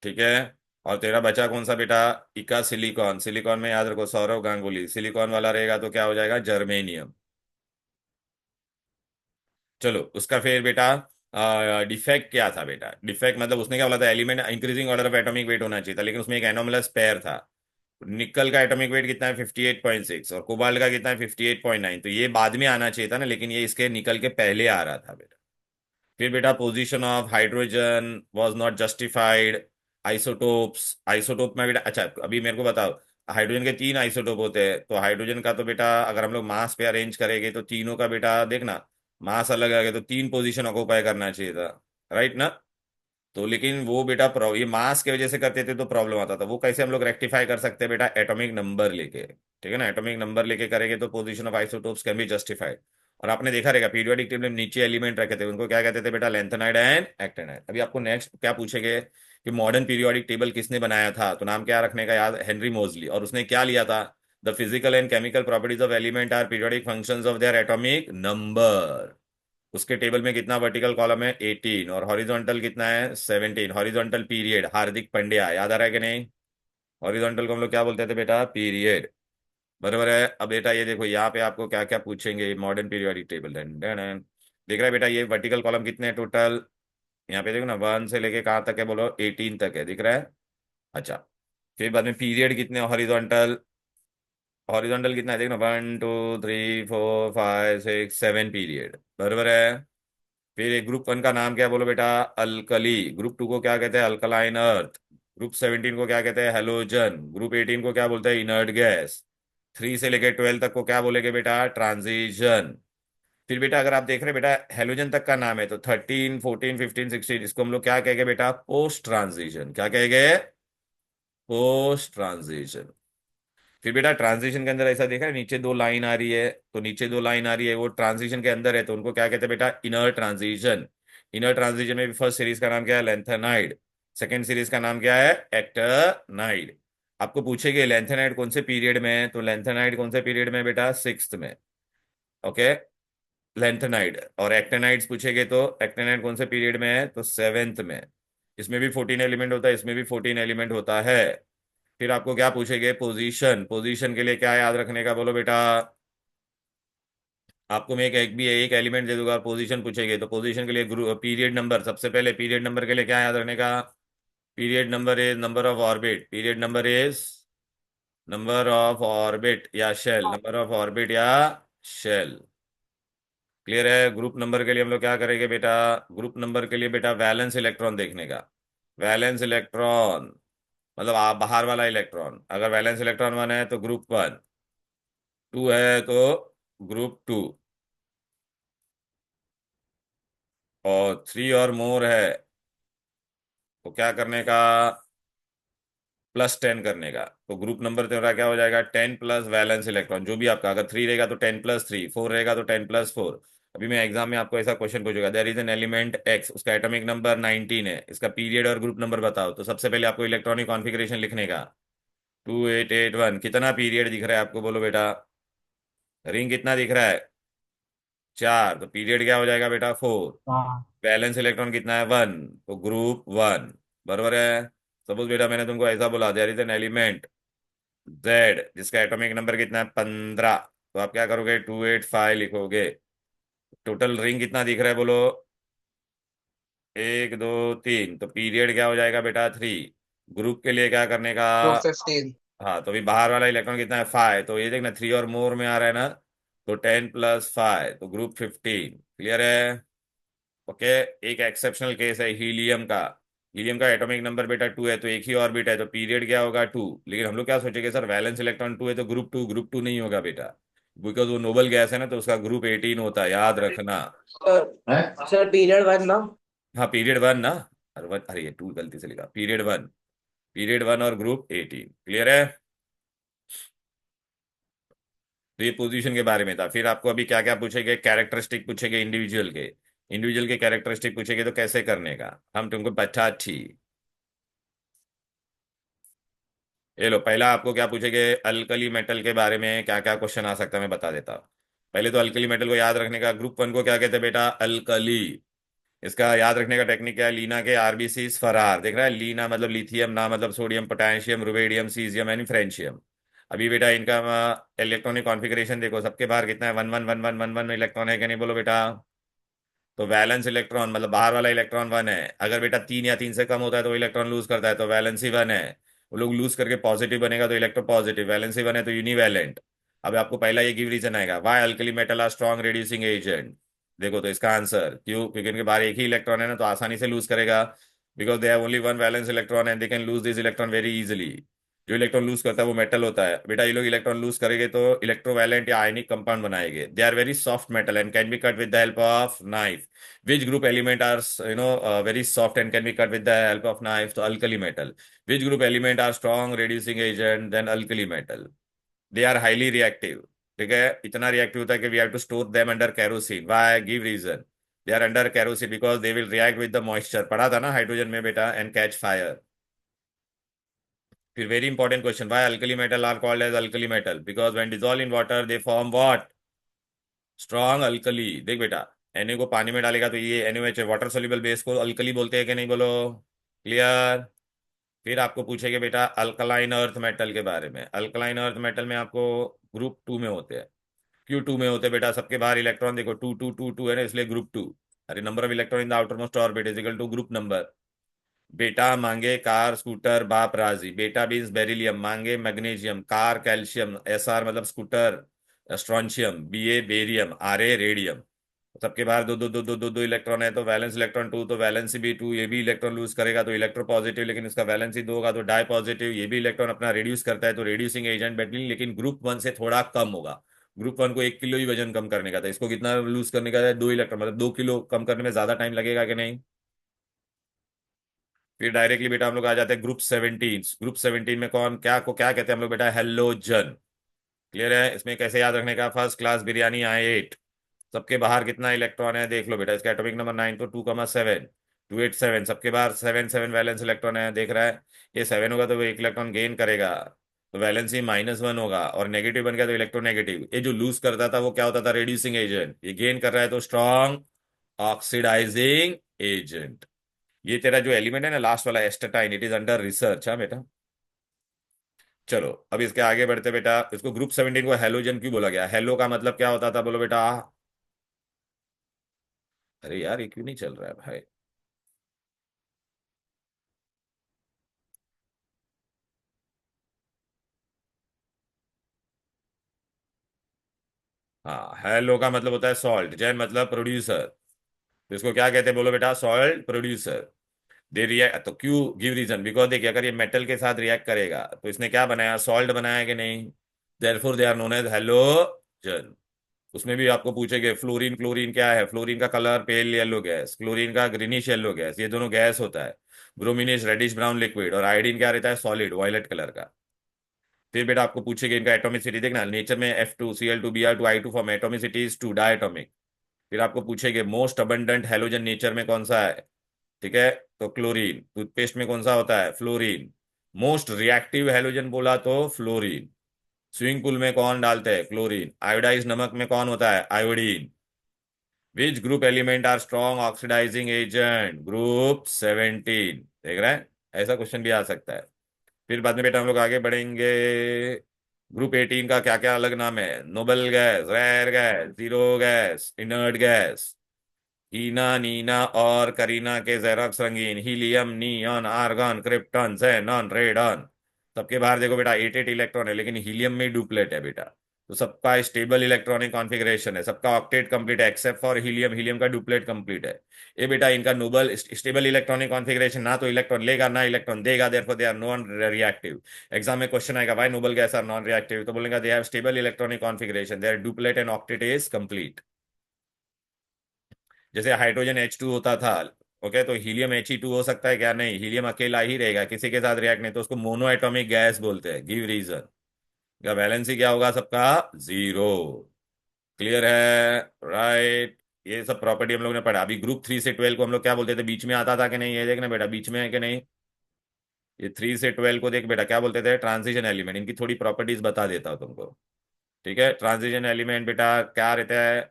ठीक है। और तेरा बचा कौन सा बेटा? इका सिलिकॉन। सिलिकॉन में याद रखो सौरव गांगुली, सिलिकॉन वाला रहेगा तो क्या हो जाएगा? जर्मेनियम। चलो उसका फिर बेटा डिफेक्ट क्या था बेटा? डिफेक्ट मतलब उसने क्या बोला था? Element increasing order of atomic wait होना चाहिए था, लेकिन उसमें एक एनोमलस पेयर था। निकल का एटॉमिक वेट कितना है? 58.6। और कोबाल्ट का कितना है? 58.9। तो ये बाद में आना चाहिए था ना, लेकिन ये इसके निकल के पहले आ रहा था बेटा। फिर बेटा position of hydrogen was not justified. Isotopes, isotope में बेटा, अच्छा अभी मेरे को बताओ, हाइड्रोजन के तीन आइसोटोप होते हैं, तो हाइड्रोजन का तो बेटा अगर हम लोग मास पे अरेंज करेंगे तो तीनों का बेटा देखना मास अलग अलग है, तो तीन पोजीशन ऑक्यूपाई करना चाहिए था। राइट ना? तो लेकिन वो बेटा ये मास की वजह से करते थे तो प्रॉब्लम आता था। वो कैसे हम लोग रेक्टिफाई कर सकते हैं बेटा? एटॉमिक नंबर लेके। ठीक है ना? एटॉमिक नंबर लेके करेंगे तो position of isotopes can be justified. और आपने देखा रहेगा पीरियोडिक टेबल में नीचे एलिमेंट रखे थे, उनको क्या कहते थे बेटा, लेंथेनाइड एंड एक्टिनाइड। अभी आपको नेक्स्ट क्या पूछेंगे कि मॉडर्न पीरियोडिक टेबल किसने बनाया था, तो नाम क्या रखने का याद, हेनरी मोजली। और उसने क्या लिया था, the physical and chemical properties of element are periodic functions of their atomic number. उसके टेबल में कितना वर्टिकल कॉलम है, 18, और हॉरिजॉन्टल कितना है, 17। हॉरिजॉन्टल पीरियड, हार्दिक पंड्या, याद आ रहा है कि नहीं। हॉरिजॉन्टल को हम लोग क्या बोलते थे बेटा, पीरियड। बराबर है। अब बेटा ये देखो यहाँ पे आपको क्या क्या पूछेंगे, मॉडर्न पीरियोडिक टेबल। देख रहा है बेटा, ये वर्टिकल कॉलम कितने हैं टोटल, यहाँ पे देखो ना, 1 से लेके कहाँ तक है बोलो, 18 तक है, दिख रहा है। अच्छा, फिर बाद में पीरियड कितने हॉरिजॉन्टल, हॉरिजॉन्टल कितना है देखो ना, 1 2 3 4 5 6 7 पीरियड, बराबर है। फिर एक ग्रुप 1 का नाम क्या है बोलो बेटा, अल्कली। ग्रुप 2 को क्या कहते हैं, अल्कलाइन अर्थ। ग्रुप 17 को क्या कहते हैं, हेलोजन। ग्रुप 18 को क्या बोलते हैं, इनर्ट गैस। 3 से लेकर 12 तक को क्या बोलेंगे बेटा, ट्रांजिशन। फिर बेटा अगर आप देख रहे हैं बेटा, हेलोजन तक का नाम है, तो 13 14 15 16 इसको हम लोग क्या कहेंगे बेटा, पोस्ट ट्रांजिशन। क्या कहेंगे, पोस्ट ट्रांजिशन। फिर बेटा ट्रांजिशन के अंदर ऐसा देखा है, नीचे 2 लाइन आ रही है, तो नीचे 2 लाइन आ रही है वो ट्रांजिशन के अंदर है, तो उनको क्या कहते हैं बेटा, इनर ट्रांजिशन। इनर ट्रांजिशन में भी फर्स्ट सीरीज का नाम क्या है, लेंथेनाइड। सेकेंड सीरीज का नाम क्या है, एक्टिनाइड। आपको पूछेंगे लेंथेनाइड कौन से पीरियड में है, तो लेंथेनाइड कौन से पीरियड में है बेटा, 6th में। Okay, lanthanide. और एक्टेनाइड्स पूछेंगे तो एक्टेनाइड कौन से पीरियड में है, तो 7th में। इसमें भी 14 एलिमेंट होता है, इसमें भी 14 एलिमेंट होता है। फिर आपको क्या पूछेंगे, पोजीशन। पोजीशन के लिए क्या याद रखने का बोलो बेटा, आपको मैं एक एलिमेंट दे दूंगा, पोजीशन पूछेंगे, तो पोजीशन के लिए ग्रुप पीरियड नंबर, सबसे पहले पीरियड नंबर के लिए क्या याद रखने का, period number is number of orbit. Period number is number of orbit या शेल, नंबर ऑफ ऑर्बिट या शेल। क्लियर है। ग्रुप नंबर के लिए हम लोग क्या करेंगे बेटा, ग्रुप नंबर के लिए बेटा वैलेंस इलेक्ट्रॉन देखने का। वैलेंस इलेक्ट्रॉन मतलब आप बाहर वाला इलेक्ट्रॉन, अगर वैलेंस इलेक्ट्रॉन 1 है तो ग्रुप 1, 2 है तो ग्रुप 2, और 3 और मोर है तो क्या करने का, +10 करने का। तो ग्रुप नंबर तेरा क्या हो जाएगा, 10 प्लस वैलेंस इलेक्ट्रॉन, जो भी आपका, अगर 3 रहेगा तो 10 + 3, 4 रहेगा तो 10 + 4। अभी मैं एग्जाम में आपको ऐसा क्वेश्चन पूछूंगा, there is an element X, उसका एटॉमिक नंबर 19 है, इसका पीरियड और ग्रुप नंबर बताओ, तो सबसे पहले आपको इलेक्ट्रॉनिक कॉन्फ़िगरेशन लिखने का, 2881। कितना पीरियड दिख रहा है आपको बोलो बेटा, रिंग कितना दिख रहा है, 4, तो पीरियड क्या हो जाएगा बेटा, 4। हाँ बैलेंस इलेक्ट्रॉन कितना है, 1, तो ग्रुप 1, बराबर है। सपोज बेटा मैंने तुमको ऐसा बोला, there is an element Z जिसका एटॉमिक नंबर कितना है, 15, तो आप क्या करोगे, 285 लिखोगे। टोटल रिंग कितना दिख रहा है बोलो, 1 2 3, तो पीरियड क्या हो जाएगा बेटा, 3। ग्रुप के लिए क्या करने का, ग्रुप 15। हाँ, तो अभी बाहर वाला इलेक्ट्रॉन कितना है, 5, तो ये देखना 3 और मोर में आ रहा है ना, तो 10 + 5, तो ग्रुप 15। क्लियर है। ओके। एक एक्सेप्शनल केस है हीलियम का। हीलियम का एटॉमिक नंबर बेटा 2 है, तो एक ही ऑर्बिट है, तो पीरियड क्या होगा, 2। लेकिन हम लोग क्या सोचेंगे सर, वैलेंस इलेक्ट्रॉन 2 है तो ग्रुप 2, ग्रुप 2 नहीं होगा बेटा, बिकॉज वो नोबल गैस है ना, तो उसका ग्रुप 18 होता है, याद रखना। सर पीरियड 1 ना। हाँ पीरियड 1 ना, अरे ये 2 गलती से लिखा, पीरियड 1, पीरियड 1 और ग्रुप 18। क्लियर है। तो ये पोजीशन के बारे में था। फिर आपको अभी क्या क्या पूछेंगे, कैरेक्टरिस्टिक पूछेंगे इंडिविजुअल के, इंडिविजुअल के कैरेक्टरिस्टिक पूछेंगे, तो कैसे करने का, हम तुमको बता थी। ये लो, पहला आपको क्या पूछेंगे, अल्कली मेटल के बारे में क्या क्या क्वेश्चन आ सकता है मैं बता देता हूँ। पहले तो अल्कली मेटल को याद रखने का, ग्रुप 1 को क्या कहते हैं बेटा, अल्कली। इसका याद रखने का टेक्निक क्या है, लीना के आरबीसी फरार, देख रहा है, लीना मतलब लिथियम, ना मतलब sodium, potassium, rubidium, caesium and francium. अभी बेटा इनका इलेक्ट्रॉनिक कॉन्फ़िगरेशन देखो, सबके बाहर कितना है, 1 1 1 1 1 1 इलेक्ट्रॉन है कि नहीं बोलो बेटा। तो वैलेंस इलेक्ट्रॉन मतलब बाहर वाला इलेक्ट्रॉन 1 है, अगर बेटा 3 या 3 से कम होता है तो वो इलेक्ट्रॉन लूज करता है, तो वैलेंसी 1 है। वो लोग लूज करके पॉजिटिव बनेगा तो इलेक्ट्रो पॉजिटिव, वैलेंसी 1 है तो यूनिवैलेंट। अब आपको पहला ये गिव रीजन आएगा, why alkali metal are strong reducing agent. देखो तो इसका आंसर क्यों, क्योंकि इनके बाहर एक ही इलेक्ट्रॉन है ना, तो आसानी से लूज करेगा, because they have only 1 valence electron and they can lose this electron very easily. जो इलेक्ट्रॉन लूज करता है वो मेटल होता है बेटा, ये लोग इलेक्ट्रॉन लूज करेंगे तो इलेक्ट्रोवैलेंट या आयनिक कंपाउंड बनाएंगे। They are very soft metal and can be cut with the help of knife. Which group element are very soft and can be cut with the help of knife? So alkali metal. Which group element are strong reducing agent than alkali metal? They are highly reactive. ठीक है, इतना reactive होता है कि we have to store them under kerosene. Why? Give reason. They are under kerosene because they will react with the moisture. पढ़ा था ना hydrogen में बेटा, एंड कैच फायर। फिर very important question, why alkali metal are called as alkali metal? Because when dissolve in water they form what? Strong alkali. देख बेटा, Na को पानी में डालेगा तो ये NaOH वाटर सोल्यूबल बेस को अल्कली बोलते हैं कि नहीं, बोलो। क्लियर? फिर आपको पूछेंगे बेटा अल्कलाइन अर्थ मेटल के बारे में। अल्कलाइन अर्थ मेटल में आपको ग्रुप 2 में होते हैं। क्यों 2 में होते हैं बेटा? सबके बाहर इलेक्ट्रॉन देखो 2 2 2 2 है ना, इसलिए ग्रुप 2। अरे number of electron in the outermost orbit is equal to group number. बेटा मांगे कार स्कूटर बाप राजी। बेटा बीन्स बेरिलियम, मांगे मैग्नीशियम, कार कैल्शियम, SR मतलब scooter strontium, BA barium, RA radium. सबके बाहर दो दो दो दो दो दो इलेक्ट्रॉन है, तो वैलेंस इलेक्ट्रॉन 2, तो वैलेंसी भी 2। ये भी इलेक्ट्रॉन लूज करेगा तो इलेक्ट्रो पॉजिटिव, लेकिन इसका वैलेंसी 2 होगा तो डाई पॉजिटिव। ये भी इलेक्ट्रॉन अपना रिड्यूस करता है तो रिड्यूसिंग एजेंट बैटली, लेकिन ग्रुप 1 से थोड़ा कम होगा। ग्रुप 1 को 1 किलो ही वजन कम करने का था, इसको कितना लूज करने का है? 2 इलेक्ट्रॉन, मतलब 2 किलो कम करने में ज्यादा टाइम लगेगा कि नहीं? फिर डायरेक्टली बेटा हम लोग आ जाते हैं ग्रुप 17। ग्रुप 17 में कौन क्या को क्या कहते हैं हम लोग बेटा? हेलोजन। क्लियर है? इसमें कैसे याद रखने का? First class biryani I8। सबके बाहर कितना इलेक्ट्रॉन है देख लो बेटा, इसका एटॉमिक नंबर 9, तो 2,7 287। सबके बाहर 7 7 वैलेंस इलेक्ट्रॉन है, देख रहा है? ये 7 होगा तो वो 1 इलेक्ट्रॉन गेन करेगा, तो वैलेंसी -1 होगा, और नेगेटिव बन गया तो इलेक्ट्रोनेगेटिव। ये जो लूज करता था वो क्या होता था? Reducing agent. ये गेन कर रहा है तो स्ट्रॉन्ग ऑक्सीडाइजिंग एजेंट। ये तेरा जो एलिमेंट है ना लास्ट वाला astatine, it is under research. हाँ बेटा, चलो अब इसके आगे बढ़ते बेटा। इसको ग्रुप 17 को हेलोजन क्यों बोला गया? हेलो का मतलब क्या होता था, बोलो बेटा? अरे यार ये क्यों नहीं चल रहा है भाई? हाँ, हेलो का मतलब होता है सॉल्ट, जैन मतलब प्रोड्यूसर। तो इसको क्या कहते हैं बोलो बेटा? Salt producer. दे रिएक्ट, तो क्यों? Give reason. बिकॉज देखिए अगर ये मेटल के साथ रिएक्ट करेगा तो इसने क्या बनाया? सॉल्ट बनाया कि नहीं? Therefore they are known as halogen. उसमें भी आपको पूछेंगे फ्लोरीन। क्लोरीन क्या है? फ्लोरीन का colour pale yellow gas, chlorine का ग्रीनिश येलो गैस, ये दोनों गैस होता है। ब्रोमीनिश रेडिश ब्राउन लिक्विड, और आयोडीन क्या रहता है? सॉलिड वायलेट कलर का। फिर बेटा आपको पूछेगा इनका एटॉमिसिटी, देखना नेचर में F2Cl2Br2I2 form, atomicity is 2 diatomic. फिर आपको पूछेंगे मोस्ट अबंडेंट हैलोजन नेचर में कौन सा है? ठीक है, तो क्लोरीन। टूथपेस्ट में कौन सा होता है? फ्लोरीन। मोस्ट रिएक्टिव हैलोजन बोला तो फ्लोरीन। स्विमिंग पूल में कौन डालते हैं? क्लोरीन। आयोडाइज नमक में कौन होता है? Iodine. Which group element are strong oxidising agent? Group 17। देख रहे हैं, ऐसा क्वेश्चन भी आ सकता है। फिर बाद में बेटा हम लोग आगे बढ़ेंगे। ग्रुप 18 का क्या क्या अलग नाम है? Noble gas, rare gas, zero gas, inert gas. Heena, Neena और करीना के जेरॉक्स रंगीन। Helium, neon, argon, krypton, xenon, radon. सबके बाहर देखो बेटा 8 8 इलेक्ट्रॉन है, लेकिन हीलियम में डुप्लेट है बेटा। तो सबका स्टेबल इलेक्ट्रॉनिक कॉन्फ़िगरेशन है, सबका ऑक्टेट कंप्लीट है एक्सेप्ट फॉर हीलियम। हीलियम का डुप्लेट कंप्लीट है। ये बेटा इनका नोबल स्टेबल इलेक्ट्रॉनिक कॉन्फ़िगरेशन, ना तो इलेक्ट्रॉन लेगा ना इलेक्ट्रॉन देगा, therefore they are non reactive. Exam में क्वेश्चन आएगा भाई noble gas are non reactive, तो बोलेगा they have stable electronic configuration, their duplet and octet is complete. जैसे हाइड्रोजन H2 होता था, ओके, तो हीलियम He2 हो सकता है क्या? नहीं, हीलियम अकेला ही रहेगा, किसी के साथ रिएक्ट नहीं, तो उसको मोनो एटॉमिक गैस बोलते हैं। Give reason. का वैलेंसी क्या होगा सबका? 0। क्लियर है? राइट। ये सब प्रॉपर्टी हम लोग ने पढ़ा। अभी ग्रुप 3 से 12 को हम लोग क्या बोलते थे? बीच में आता था कि नहीं? ये देखना बेटा बीच में है कि नहीं। ये 3 से 12 को देख बेटा क्या बोलते थे? Transition element. इनकी थोड़ी प्रॉपर्टीज बता देता हूँ तुमको। ठीक है, ट्रांजिशन एलिमेंट बेटा क्या रहता है?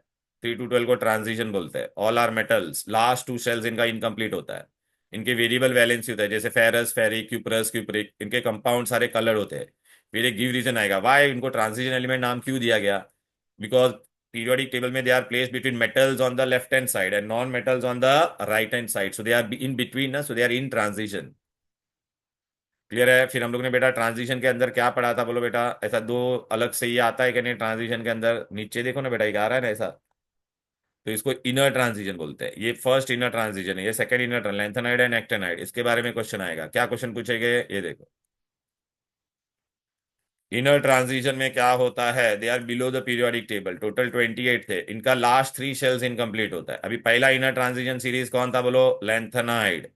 3 to 12 को ट्रांजिशन बोलते हैं। All are metals, last 2 shells इनका इनकम्प्लीट होता है। इनके वेरिएबल वैलेंसी होता है, जैसे फेरस, फेरिक, क्यूप्रस, क्यूप्रिक। इनके कंपाउंड सारे कलर होते हैं। फिर एक गिव रीजन आएगा वाई इनको ट्रांजिशन एलिमेंट नाम क्यों दिया गया। बिकॉज पीरियोडिक टेबल में they are placed between metals on the left hand side and non metals on the right hand side, so they are in between ना, so they are in transition. Clear है? फिर हम लोग ने बेटा transition के अंदर क्या पढ़ा था, बोलो बेटा? ऐसा दो अलग से ही आता है कि नहीं? ट्रांजिशन के अंदर नीचे देखो ना बेटा, एक आ रहा है ना ऐसा, तो इसको इनर ट्रांजिशन बोलते हैं। ये फर्स्ट इनर ट्रांजिशन है, ये second inner, lanthanide and actinide. इसके बारे में क्वेश्चन आएगा। क्या क्वेश्चन पूछेंगे ये देखो। इनर ट्रांजिशन में क्या होता है? They are below the periodic table. Total 28 थे, इनका लास्ट 3 शेल्स इनकम्प्लीट होता है। अभी पहला इनर ट्रांजिशन सीरीज कौन था बोलो? लेंथेनाइड।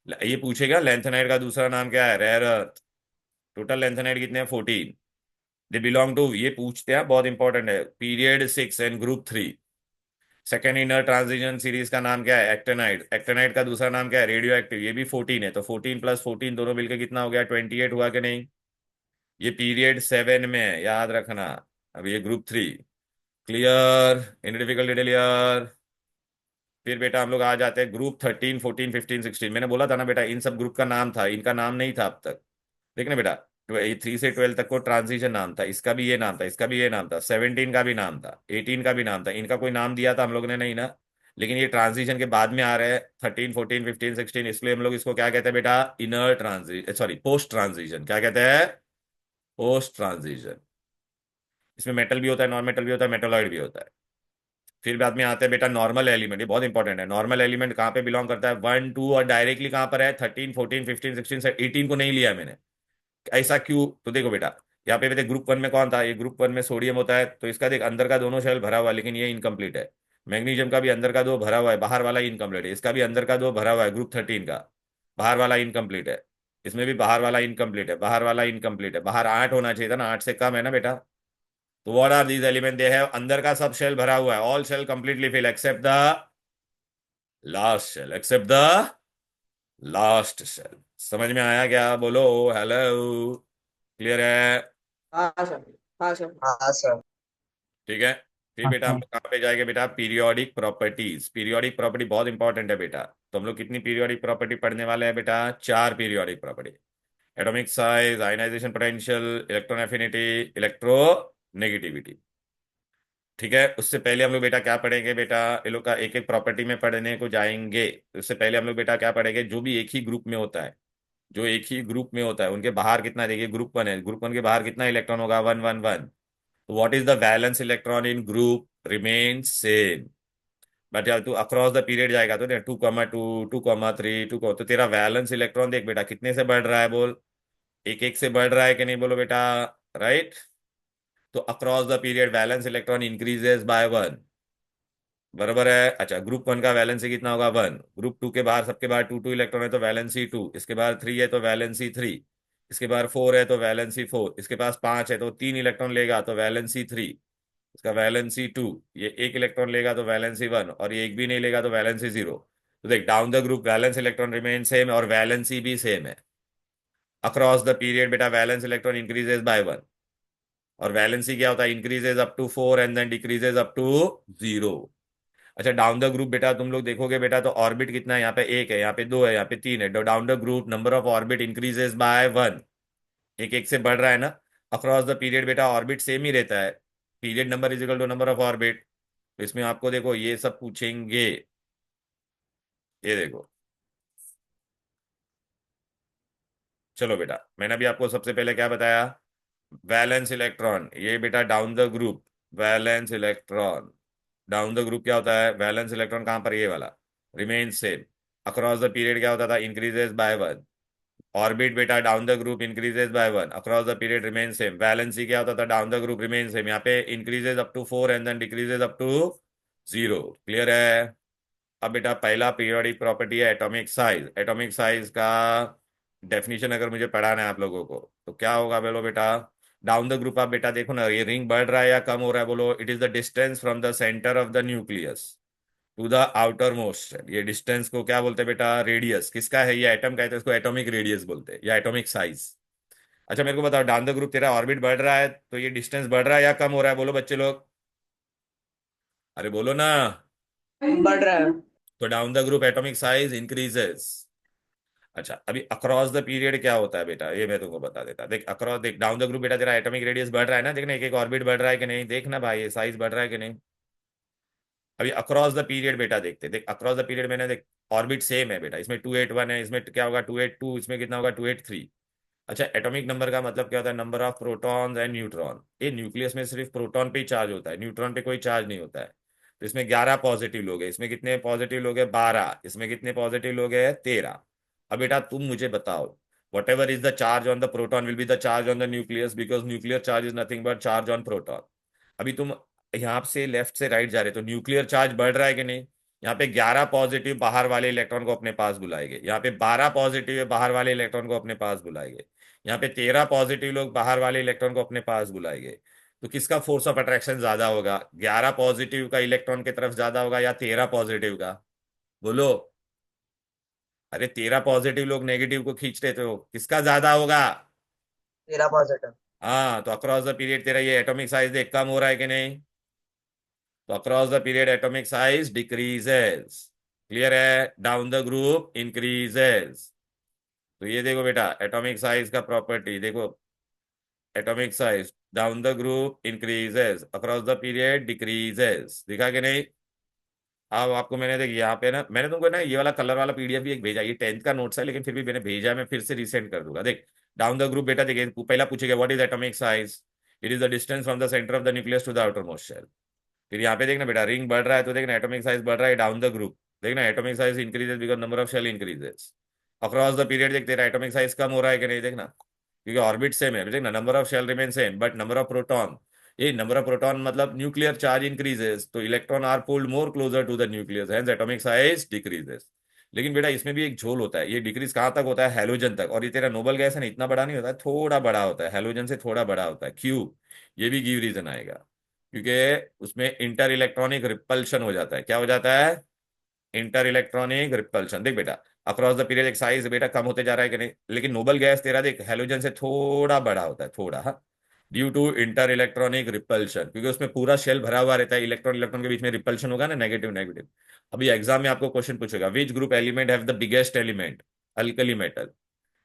ये पूछेगा लेंथेनाइड का दूसरा नाम क्या है? Rare earth. टोटल लेंथेनाइड कितने हैं? 14। दे बिलोंग टू, ये पूछते हैं, बहुत इंपॉर्टेंट है, period 6 and group 3। Second inner transition series का नाम क्या है? एक्टेनाइड। एक्टेनाइड का दूसरा नाम क्या है? Radio active. ये भी 14 है, तो 14 प्लस 14 दोनों मिलकर कितना हो गया? 28 हुआ कि नहीं? ये पीरियड 7 में है, याद रखना। अब ये ग्रुप 3। क्लियर? इन डिफिकल्ट डिटेल यार। फिर बेटा हम लोग आ जाते हैं ग्रुप 13, 14, 15, 16। मैंने बोला था ना बेटा, इन सब ग्रुप का नाम था, इनका नाम नहीं था अब तक। देखना बेटा, 3 से 12 तक को ट्रांजिशन नाम था, इसका भी ये नाम था, इसका भी ये नाम था, 17 का भी नाम था, 18 का भी नाम था। इनका कोई नाम दिया था हम लोग ने? नहीं ना। लेकिन ये ट्रांजिशन के बाद में आ रहे हैं, 13, 14, 15, 16, इसलिए हम लोग इसको क्या कहते हैं बेटा? Inner transition, sorry post transition. क्या कहते हैं? Post transition. इसमें मेटल भी होता है, नॉन मेटल भी होता है, मेटलॉइड भी होता है। फिर बाद में आते हैं बेटा नॉर्मल एलिमेंट। ये बहुत इंपॉर्टेंट है। नॉर्मल एलिमेंट कहाँ पे बिलोंग करता है? 1, 2, और डायरेक्टली कहाँ पर है? 13, 14, 15, 16 से 18 को नहीं लिया मैंने। ऐसा क्यों? तो देखो बेटा, यहाँ पे ग्रुप 1 में कौन था? ये ग्रुप 1 में सोडियम होता है, तो इसका देख अंदर का दोनों शेल भरा हुआ है, लेकिन ये इनकम्प्लीट है। मैग्नीशियम का भी अंदर का 2 भरा हुआ है, बाहर वाला इनकम्प्लीट है। इसका भी अंदर का 2 भरा हुआ है, ग्रुप 13 का, बाहर वाला इनकम्प्लीट है। इसमें भी बाहर वाला इनकम्प्लीट है, बाहर वाला इनकम्प्लीट है। बाहर 8 होना चाहिए था ना, 8 से कम है ना बेटा। तो what are these element? They have, अंदर का सब शेल भरा हुआ है, all shell completely fill except the last shell, except the last shell. समझ में आया क्या? बोलो हेलो। क्लियर है? हाँ सर। हाँ सर। हाँ सर। ठीक है। फिर हाँ बेटा हम सर। लोग कहाँ पे जाएंगे बेटा? Periodic properties. पीरियोडिक प्रॉपर्टी बहुत इंपॉर्टेंट है बेटा। तो हम लोग कितनी पीरियोडिक प्रॉपर्टी पढ़ने वाले हैं बेटा? 4 periodic property. Atomic size, ionisation potential, electron affinity, electronegativity. ठीक है। उससे पहले हम लोग बेटा क्या पढ़ेंगे बेटा? ये लोग का एक एक प्रॉपर्टी में पढ़ने को जाएंगे। उससे पहले हम लोग बेटा क्या पढ़ेंगे? जो भी एक ही ग्रुप में होता है, जो एक ही ग्रुप में होता है, उनके बाहर कितना, देखिए ग्रुप 1 है, ग्रुप 1 के बाहर कितना इलेक्ट्रॉन होगा? 1, 1, 1। तो what is the valence electron in group? Remain same. But यार तू अक्रॉस द पीरियड जाएगा तो 2,2, 2,3, 2, तो तेरा वैलेंस इलेक्ट्रॉन देख बेटा कितने से बढ़ रहा है? बोल, एक एक से बढ़ रहा है कि नहीं? बोलो बेटा। राइट। तो across the period valence electron increases by 1। बराबर है। अच्छा, ग्रुप 1 का वैलेंसी कितना होगा? 1। ग्रुप 2 के बाहर, सबके बाहर 2, 2 इलेक्ट्रॉन है तो वैलेंसी 2। इसके बाहर 3 है तो वैलेंसी 3। इसके बाहर 4 है तो वैलेंसी 4। इसके पास 5 है तो 3 इलेक्ट्रॉन लेगा तो वैलेंसी 3। इसका वैलेंसी 2। ये एक इलेक्ट्रॉन लेगा तो वैलेंसी 1, और ये एक भी नहीं लेगा तो वैलेंसी 0। तो देख, down the group valence electron remain same और वैलेंसी भी सेम है। अक्रॉस द पीरियड बेटा वैलेंस इलेक्ट्रॉन इंक्रीजेस बाय 1, और वैलेंसी क्या होता है? Increases up to 4 and then decreases up to 0। अच्छा, डाउन द ग्रुप बेटा तुम लोग देखोगे बेटा, तो ऑर्बिट कितना है? यहाँ पे 1 है, यहाँ पे 2 है, यहाँ पे 3 है। Down the group number of orbit increases by 1। एक एक से बढ़ रहा है ना। अक्रॉस द पीरियड बेटा ऑर्बिट सेम ही रहता है। Period number is equal to number of orbit. तो इसमें आपको देखो ये सब पूछेंगे। ये देखो, चलो बेटा, मैंने अभी आपको सबसे पहले क्या बताया? वैलेंस इलेक्ट्रॉन, ये बेटा down the group valence electron. Down the group क्या होता है? वैलेंस इलेक्ट्रॉन कहाँ पर? ये वाला, remain same. Across the period क्या होता था? Increases by 1। ऑर्बिट बेटा down the group increases by 1, across the period remain same. Valency क्या होता था? Down the group remain same, यहाँ पे increases up to 4 and then decreases up to 0। Clear है? अब बेटा पहला पीरियोडिक प्रॉपर्टी है एटॉमिक साइज। एटॉमिक साइज का डेफिनेशन अगर मुझे पढ़ाना है आप लोगों को तो क्या होगा? बोलो बेटा। डाउन द ग्रुप आप बेटा देखो ना, ये रिंग बढ़ रहा है या कम हो रहा है? बोलो, it is the distance from the centre of the nucleus to the outermost. ये डिस्टेंस को क्या बोलते हैं बेटा? रेडियस। किसका है ये? एटम का है तो इसको एटॉमिक रेडियस बोलते हैं, या एटॉमिक साइज। अच्छा मेरे को बताओ, डाउन द ग्रुप तेरा ऑर्बिट बढ़ रहा है तो ये डिस्टेंस बढ़ रहा है या कम हो रहा है? बोलो बच्चे लोग, अरे बोलो ना। बढ़ रहा है। तो down the group atomic size increases. अच्छा, अभी अक्रॉस द पीरियड क्या होता है बेटा? ये मैं तुमको बता देता। देख अक्रॉस, देख डाउन द ग्रुप बेटा तेरा एटॉमिक रेडियस बढ़ रहा है ना, देखना एक एक ऑर्बिट बढ़ रहा है कि नहीं? देखना भाई, ये साइज बढ़ रहा है कि नहीं? अभी अक्रॉस द पीरियड बेटा देखते, देख अक्रॉस द पीरियड मैंने देख, ऑर्बिट सेम है बेटा, इसमें 281 है, इसमें क्या होगा? 282, इसमें कितना होगा? 283। अच्छा, एटॉमिक नंबर का मतलब क्या होता है? Number of protons and neutron. ये न्यूक्लियस में सिर्फ प्रोटॉन पे ही चार्ज होता है, न्यूट्रॉन पे कोई चार्ज नहीं होता है। तो इसमें 11 पॉजिटिव लोग हैं, इसमें कितने पॉजिटिव लोग हैं? 12। इसमें कितने पॉजिटिव लोग हैं? 13। अब बेटा तुम मुझे बताओ, what ever is the charge on the proton will be the charge on the nucleus, because nuclear charge is nothing but charge on proton. अभी तुम यहाँ से लेफ्ट से राइट जा रहे तो न्यूक्लियर चार्ज बढ़ रहा है कि नहीं? यहाँ पे 11 पॉजिटिव बाहर वाले इलेक्ट्रॉन को अपने पास बुलाएंगे, यहाँ पे 12 पॉजिटिव बाहर वाले इलेक्ट्रॉन को अपने पास बुलाएंगे, यहाँ पे 13 पॉजिटिव लोग बाहर वाले इलेक्ट्रॉन को अपने पास बुलाएंगे। तो किसका फोर्स ऑफ अट्रैक्शन ज्यादा होगा? 11 पॉजिटिव का इलेक्ट्रॉन की तरफ ज्यादा होगा या 13 पॉजिटिव का? बोलो। अरे 13 पॉजिटिव लोग नेगेटिव को खींच रहे, तो किसका ज्यादा होगा? 13 पॉजिटिव। हाँ, तो अक्रॉस द पीरियड तेरा ये एटॉमिक साइज देख कम हो रहा है कि नहीं? तो across the period atomic size decreases. Clear है? Down the group increases. तो ये देखो बेटा, एटॉमिक साइज का प्रॉपर्टी देखो, atomic size down the group increases, across the period decreases. दिखा कि नहीं? अब आपको मैंने देख यहाँ पे ना, मैंने तुमको ना ये वाला कलर वाला पीडीएफ भी एक भेजा, ये 10th का नोट्स है लेकिन फिर भी मैंने भेजा है, मैं फिर से रिसेंड कर दूंगा। देख, डाउन द ग्रुप बेटा, देखिए पहला पूछेगा what is atomic size? It is the distance from the centre of the nucleus to the outermost shell. फिर यहाँ पे देखना बेटा, रिंग बढ़ रहा है तो देखना एटॉमिक साइज बढ़ रहा है डाउन द ग्रुप। देखना atomic size increases because number of shell increases. Across the period देख तेरा एटॉमिक साइज कम हो रहा है कि नहीं? देखना, क्योंकि ऑर्बिट सेम है। देखना, number of shell remain same but number of proton, ये नंबर ऑफ प्रोटॉन मतलब न्यूक्लियर चार्ज इंक्रीजेस, तो electron are pulled more closer to the nucleus, hence atomic size decreases. लेकिन बेटा इसमें भी एक झोल होता है, ये डिक्रीज कहाँ तक होता है? हैलोजन तक। और ये तेरा नोबल गैस है ना, इतना बड़ा नहीं होता है, थोड़ा बड़ा होता है, हैलोजन से थोड़ा बड़ा होता है। क्यों? ये भी गिव रीजन आएगा, क्योंकि उसमें इंटर इलेक्ट्रॉनिक रिपल्शन हो जाता है। क्या हो जाता है? Inter electronic repulsion. देख बेटा, अक्रॉस द पीरियड एक साइज बेटा कम होते जा रहा है कि नहीं? लेकिन नोबल गैस तेरा देख हेलोजन से थोड़ा बड़ा होता है, थोड़ा, हाँ, due to inter electronic repulsion, क्योंकि उसमें पूरा शेल भरा हुआ रहता है, इलेक्ट्रॉन इलेक्ट्रॉन के बीच में रिपल्शन होगा ना, नेगेटिव नेगेटिव। अभी एग्जाम में आपको क्वेश्चन पूछेगा, विच group element have the biggest element? Alkali metal.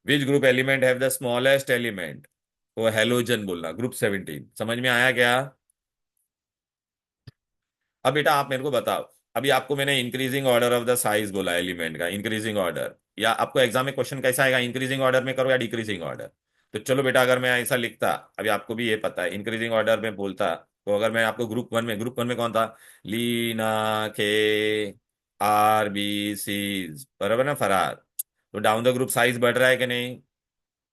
Which group element have the smallest element? तो हेलोजन बोलना, ग्रुप 17। समझ में आया क्या? अब बेटा आप मेरे को बताओ, अभी आपको मैंने increasing order of the size बोला एलिमेंट का, इंक्रीजिंग ऑर्डर, या आपको एग्जाम में क्वेश्चन कैसा आएगा, इंक्रीजिंग ऑर्डर में करो या डिक्रीजिंग ऑर्डर? तो चलो बेटा, अगर मैं ऐसा लिखता, अभी आपको भी ये पता है, इंक्रीजिंग ऑर्डर में बोलता, तो अगर मैं आपको ग्रुप वन में कौन था? लीना, के, आर, बी, सी, बराबर ना, फरार। तो डाउन द ग्रुप साइज बढ़ रहा है कि नहीं?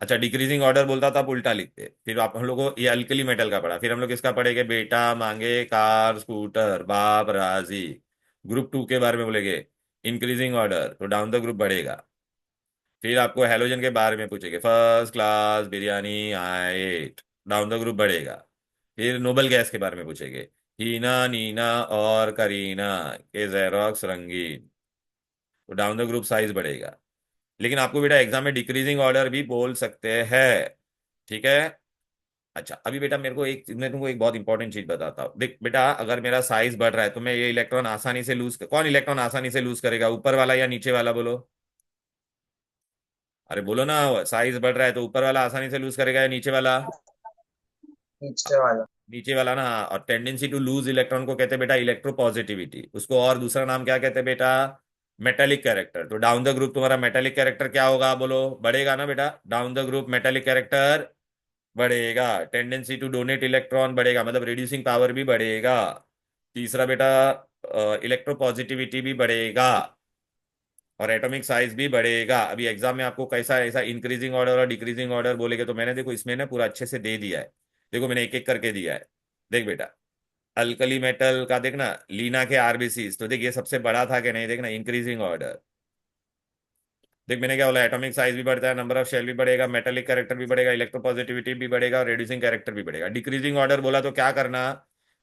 अच्छा, डिक्रीजिंग ऑर्डर बोलता तो आप उल्टा लिखते, फिर आप हम लोग को ये अल्कली मेटल का पढ़ा, फिर हम लोग किसका पढ़ेंगे? बेटा मांगे कार स्कूटर बाप राजी। ग्रुप 2 के बारे में बोलेंगे इंक्रीजिंग ऑर्डर, तो डाउन द ग्रुप बढ़ेगा। फिर आपको हेलोजन के बारे में पूछेंगे, फर्स्ट क्लास बिरयानी आएट, डाउन द ग्रुप बढ़ेगा। फिर नोबल गैस के बारे में पूछेंगे, हीना, नीना और करीना के जेरोक्स रंगीन, तो डाउन द ग्रुप साइज बढ़ेगा। लेकिन आपको बेटा एग्जाम में डिक्रीजिंग ऑर्डर भी बोल सकते हैं, ठीक है? अच्छा, अभी बेटा मेरे को मैं तुमको एक बहुत इंपॉर्टेंट चीज बताता हूँ। देख बेटा, अगर मेरा साइज बढ़ रहा है तो मैं ये इलेक्ट्रॉन आसानी से लूज, कौन इलेक्ट्रॉन आसानी से लूज करेगा, ऊपर वाला या नीचे वाला? बोलो, अरे बोलो ना, साइज बढ़ रहा है तो ऊपर वाला आसानी से लूज करेगा या नीचे वाला? नीचे वाला। नीचे वाला ना। और टेंडेंसी टू लूज इलेक्ट्रॉन को कहते हैं बेटा इलेक्ट्रोपॉजिटिविटी, उसको और दूसरा नाम क्या कहते हैं बेटा? Metallic character. तो डाउन द ग्रुप तुम्हारा मेटेलिक कैरेक्टर क्या होगा? बोलो, बढ़ेगा ना बेटा? Down the group metallic character बढ़ेगा, टेंडेंसी टू डोनेट इलेक्ट्रॉन बढ़ेगा, मतलब रिड्यूसिंग पावर भी बढ़ेगा। तीसरा बेटा, इलेक्ट्रोपॉजिटिविटी भी बढ़ेगा और एटॉमिक साइज भी बढ़ेगा। अभी एग्जाम में आपको कैसा ऐसा इंक्रीजिंग ऑर्डर और डिक्रीजिंग ऑर्डर बोलेगे, तो मैंने देखो इसमें ना पूरा अच्छे से दे दिया है। देखो मैंने एक एक करके दिया है। देख बेटा, अल्कली मेटल का देखना, लीना के आरबीसी, तो देख ये सबसे बड़ा था कि नहीं? देखना इंक्रीजिंग ऑर्डर। देख मैंने क्या बोला, एटॉमिक साइज भी बढ़ता है, नंबर ऑफ शेल भी बढ़ेगा, मेटेलिक कैरेक्टर भी बढ़ेगा, इलेक्ट्रोपॉजिटिविटी भी बढ़ेगा और रेड्यूसिंग कैरेक्टर भी बढ़ेगा। डिक्रीजिंग ऑर्डर बोला तो क्या करना?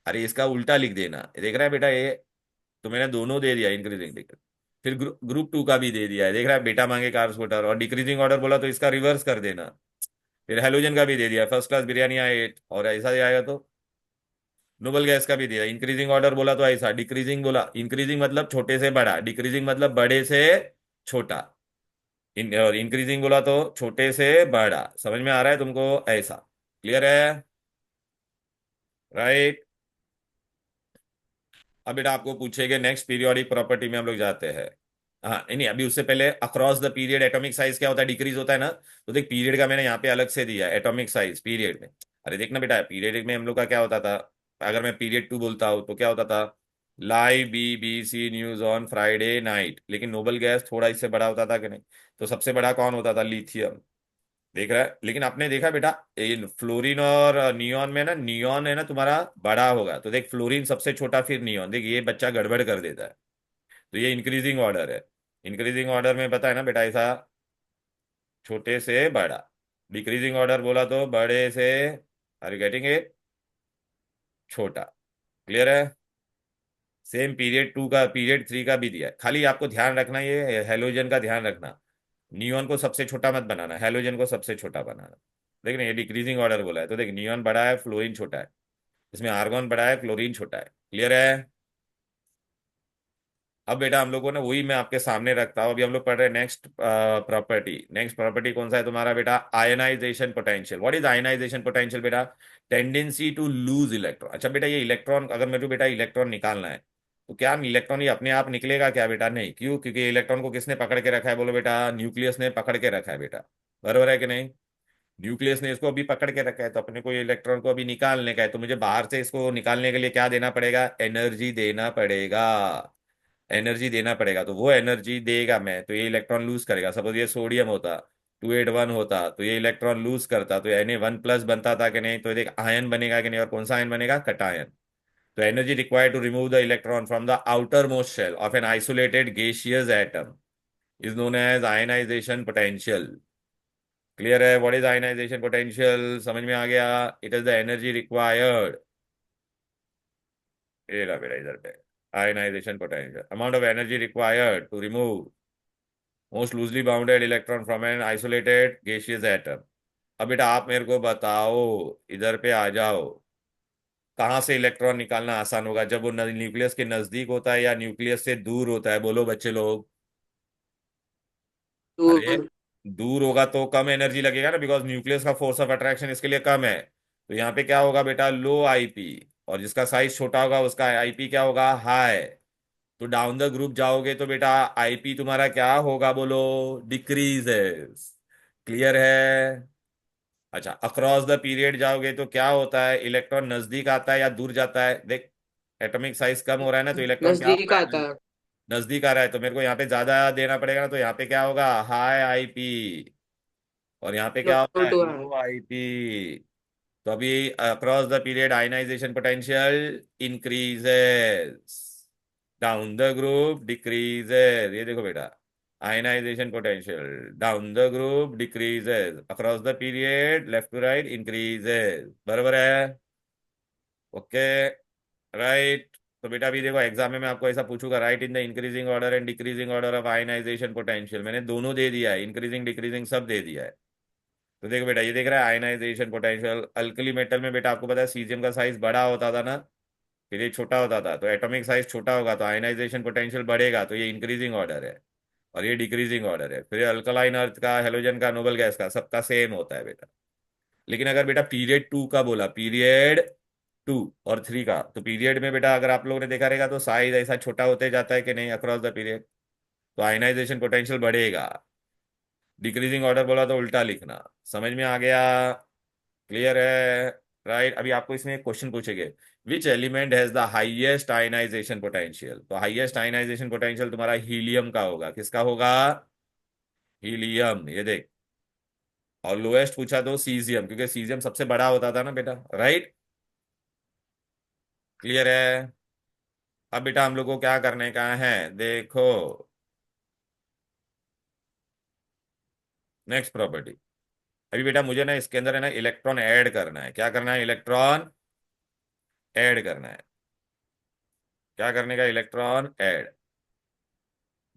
अरे इसका उल्टा लिख देना। देख रहा है बेटा, ये तो मैंने दोनों दे दिया, इंक्रीजिंग डिक्रीजिंग। फिर ग्रुप 2 का भी दे दिया है, देख रहा है, बेटा मांगे कार्ब स्कूटर, और डिक्रीजिंग ऑर्डर बोला तो इसका रिवर्स कर देना। फिर हेलोजन का भी दे दिया, फर्स्ट क्लास बिरयानी आए 8, और ऐसा ही आएगा तो नोबल गैस का भी दिया। इंक्रीजिंग ऑर्डर बोला तो ऐसा, डिक्रीजिंग बोला, इंक्रीजिंग मतलब छोटे से बड़ा, डिक्रीजिंग मतलब बड़े से छोटा, और इंक्रीजिंग बोला तो छोटे से बड़ा। समझ में आ रहा है तुमको? ऐसा क्लियर है? राइट। अब बेटा आपको पूछेंगे नेक्स्ट पीरियोडिक प्रॉपर्टी में हम लोग जाते हैं। हाँ नहीं नहीं, अभी उससे पहले across the period atomic size क्या होता है? डिक्रीज होता है ना। तो देख पीरियड का मैंने यहाँ पे अलग से दिया एटॉमिक साइज पीरियड में। अरे देखना बेटा, पीरियड में हम लोग का क्या होता था, अगर मैं पीरियड 2 बोलता हूँ तो क्या होता था? Live BBC news on Friday night. लेकिन नोबल गैस थोड़ा इससे बड़ा होता था कि नहीं? तो सबसे बड़ा कौन होता था? लिथियम। देख रहा है, लेकिन आपने देखा बेटा इन फ्लोरीन और नियॉन में ना, नियॉन है ना तुम्हारा बड़ा होगा, तो देख फ्लोरीन सबसे छोटा फिर नियॉन, देख ये बच्चा गड़बड़ कर देता है। तो ये इंक्रीजिंग ऑर्डर है। इंक्रीजिंग ऑर्डर में पता है ना बेटा, ऐसा छोटे से बड़ा। डिक्रीजिंग ऑर्डर बोला तो बड़े से, आर यू गेटिंग इट, छोटा। क्लियर है? सेम पीरियड 2 का, पीरियड 3 का भी दिया है। खाली आपको ध्यान रखना, ये हेलोजन का ध्यान रखना, नियॉन को सबसे छोटा मत बनाना, हेलोजन को सबसे छोटा बनाना। देख ना, ये डिक्रीजिंग ऑर्डर बोला है तो देख, नियॉन बड़ा है, फ्लोरीन छोटा है, इसमें आर्गॉन बड़ा है, क्लोरीन छोटा है। क्लियर है? अब बेटा हम लोगों ने वही मैं आपके सामने रखता हूँ। अभी हम लोग पढ़ रहे हैं नेक्स्ट प्रॉपर्टी। नेक्स्ट प्रॉपर्टी कौन सा है तुम्हारा बेटा? Ionisation potential. What is ionisation potential बेटा? Tendency to lose electron. अच्छा बेटा, ये इलेक्ट्रॉन, अगर मेरे को बेटा इलेक्ट्रॉन निकालना है तो क्या इलेक्ट्रॉन ये अपने आप निकलेगा क्या बेटा? नहीं। क्यों? क्योंकि इलेक्ट्रॉन को किसने पकड़ के रखा है बोलो बेटा? न्यूक्लियस ने पकड़ के रखा है बेटा। बरोबर है कि नहीं? न्यूक्लियस ने इसको अभी पकड़ के रखा है, तो अपने को ये इलेक्ट्रॉन को अभी निकालने का है, तो मुझे बाहर से इसको निकालने के लिए क्या देना पड़ेगा? एनर्जी देना पड़ेगा। एनर्जी देना पड़ेगा, तो वो एनर्जी देगा मैं, तो ये इलेक्ट्रॉन लूज करेगा। सपोज ये सोडियम होता, 281 होता, तो ये इलेक्ट्रॉन लूज करता तो Na1+ बनता था कि नहीं? तो ये आयन बनेगा कि नहीं? और कौन सा आयन बनेगा? कटायन। तो energy required to remove the electron from the outermost shell of an isolated gaseous atom is known as ionisation potential. Clear है? What is ionisation potential? समझ में आ गया? It is the energy required, ये रहा बेटा इधर पे, ionisation potential, amount of energy required to remove most loosely bounded electron from an isolated gaseous atom. अब बेटा आप मेरे को बताओ, इधर पे आ जाओ, कहाँ से इलेक्ट्रॉन निकालना आसान होगा? जब वो न्यूक्लियस के नजदीक होता है या न्यूक्लियस से दूर होता है? बोलो बच्चे लोग। अरे दूर। दूर होगा तो कम एनर्जी लगेगा ना, बिकॉज न्यूक्लियस का फोर्स ऑफ अट्रैक्शन इसके लिए कम है। तो यहाँ पे क्या होगा बेटा? लो आईपी। और जिसका साइज छोटा होगा उसका आईपी क्या होगा? हाई। तो डाउन द ग्रुप जाओगे तो बेटा आईपी तुम्हारा क्या होगा बोलो? डिक्रीजेस। क्लियर है? अच्छा, अक्रॉस द पीरियड जाओगे तो क्या होता है? इलेक्ट्रॉन नजदीक आता है या दूर जाता है? देख, एटॉमिक साइज कम हो रहा है ना, तो इलेक्ट्रॉन क्या नजदीक होगा? आता है। नजदीक आ रहा है, तो मेरे को यहाँ पे ज्यादा देना पड़ेगा ना, तो यहाँ पे क्या होगा? High IP. और यहाँ पे क्या होता लो है? टू है। Low IP. तो अभी across the period ionisation potential increases, down the group decreases. ये देखो बेटा, ionisation potential down the group decreases, across the period left to right increases. बराबर है? Okay, right. तो बेटा अभी देखो एग्जाम में मैं आपको ऐसा पूछूंगा, write in the increasing order and decreasing order of ionisation potential. मैंने दोनों दे दिया है, इंक्रीजिंग डिक्रीजिंग सब दे दिया है। तो देखो बेटा, ये देख रहा है आयनाइजेशन पोटेंशियल। अल्कली मेटल में बेटा आपको पता है सीजियम का साइज बड़ा होता था ना, फिर ये छोटा होता था, तो एटॉमिक साइज छोटा होगा तो आयनाइजेशन पोटेंशियल बढ़ेगा, तो ये इंक्रीजिंग ऑर्डर है। और ये डिक्रीजिंग ऑर्डर है। फिर अल्कलाइन अर्थ का, हेलोजन का, नोबल गैस का, सबका सेम होता है बेटा। लेकिन अगर बेटा पीरियड 2 का बोला, पीरियड 2 और 3 का, तो पीरियड में बेटा अगर आप लोगों ने देखा रहेगा तो साइज ऐसा छोटा होते जाता है कि नहीं अक्रॉस द पीरियड, तो आयनाइजेशन पोटेंशियल बढ़ेगा। डिक्रीजिंग ऑर्डर बोला तो उल्टा लिखना। समझ में आ गया? क्लियर है? राइट। अभी आपको इसमें एक क्वेश्चन पूछेंगे, which element has the highest ionisation potential? तो हाईएस्ट आयनाइजेशन पोटेंशियल तुम्हारा हीलियम का होगा। किसका होगा? हीलियम। ये देख। और लोएस्ट पूछा तो सीजियम, क्योंकि सीजियम सबसे बड़ा होता था ना बेटा, राइट? क्लियर है? अब बेटा हम लोग को क्या करने का है, देखो, नेक्स्ट प्रॉपर्टी। अभी बेटा मुझे ना इसके अंदर है ना इलेक्ट्रॉन ऐड करना है। क्या करना है? इलेक्ट्रॉन ऐड करना है। क्या करने का? इलेक्ट्रॉन ऐड,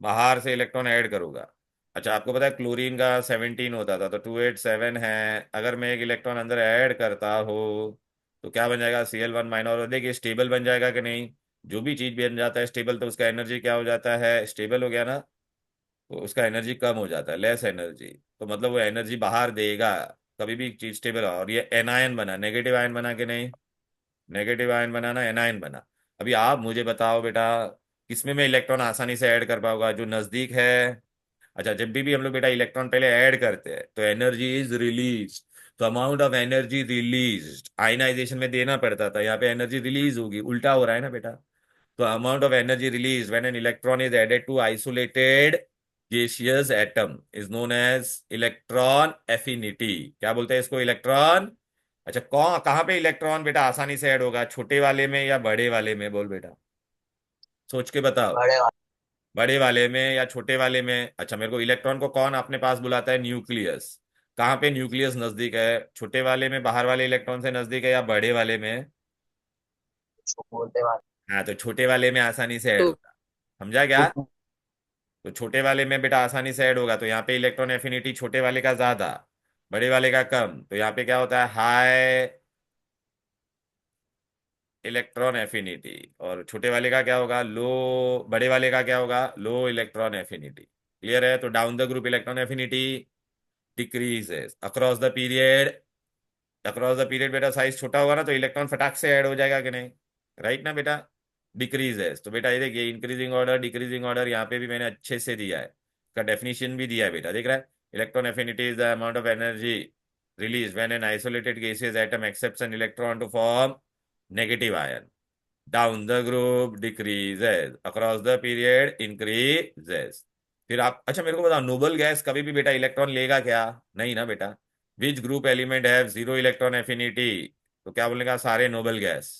बाहर से इलेक्ट्रॉन ऐड करूंगा। अच्छा, आपको पता है क्लोरीन का 17 होता था, तो 287 है। अगर मैं एक इलेक्ट्रॉन अंदर ऐड करता हो तो क्या बन जाएगा? Cl1 और देखिए स्टेबल बन जाएगा कि नहीं? जो भी चीज बन जाता है स्टेबल, तो उसका एनर्जी क्या हो जाता है? स्टेबल हो गया ना, तो उसका एनर्जी कम हो जाता है, लेस एनर्जी। तो मतलब वो एनर्जी बाहर देगा, कभी भी चीज स्टेबल। और ये एनायन बना, नेगेटिव आयन बना कि नहीं? नेगेटिव आयन बनाना, एनायन बना। अभी आप मुझे बताओ बेटा, किसमें मैं इलेक्ट्रॉन आसानी से ऐड कर पाऊंगा? जो नजदीक है। अच्छा, जब भी हम लोग बेटा इलेक्ट्रॉन पहले ऐड करते हैं तो एनर्जी इज रिलीज, तो amount of energy release ionisation में देना पड़ता था, यहाँ पे एनर्जी रिलीज होगी, उल्टा हो रहा है ना बेटा। तो amount of energy release when an electron is added to isolated gaseous atom is known as electron affinity. क्या बोलते हैं इसको? इलेक्ट्रॉन। अच्छा, कौन कहाँ पे इलेक्ट्रॉन बेटा आसानी से ऐड होगा? छोटे वाले में या बड़े वाले में? बोल बेटा, सोच के बताओ। बड़े वाले। बड़े वाले में या छोटे वाले में? अच्छा, मेरे को इलेक्ट्रॉन को कौन अपने पास बुलाता है? न्यूक्लियस। कहाँ पे न्यूक्लियस नजदीक है, छोटे वाले में बाहर वाले इलेक्ट्रॉन से नजदीक है या बड़े वाले में? छोटे वाले। हाँ, तो छोटे वाले में आसानी से ऐड तो होगा। समझा क्या? तो तो छोटे वाले में बेटा आसानी से ऐड होगा, तो यहाँ पे इलेक्ट्रॉन एफिनिटी छोटे वाले का ज्यादा, बड़े वाले का कम, तो यहाँ पे क्या होता है, हाई इलेक्ट्रॉन एफिनिटी। और छोटे वाले का क्या होगा, लो, बड़े वाले का क्या होगा, लो इलेक्ट्रॉन एफिनिटी। क्लियर है? तो down the group electron affinity decreases across the period. Across the period बेटा साइज छोटा होगा ना, तो इलेक्ट्रॉन फटाक से ऐड हो जाएगा कि नहीं? राइट ना बेटा? डिक्रीजेस, तो बेटा ये देखिए, इंक्रीजिंग ऑर्डर डिक्रीजिंग ऑर्डर यहाँ पे भी मैंने अच्छे से दिया है, इसका डेफिनेशन भी दिया है बेटा, देख रहा है? Electron affinity is the amount of energy released when an isolated gaseous atom accepts an electron to form negative ion. Down the group decreases, across the period increases. फिर आप अच्छा मेरे को बताओ, नोबल गैस कभी भी बेटा इलेक्ट्रॉन लेगा क्या? नहीं ना बेटा। विच group element have zero electron affinity? तो क्या बोलेगा, सारे नोबल गैस।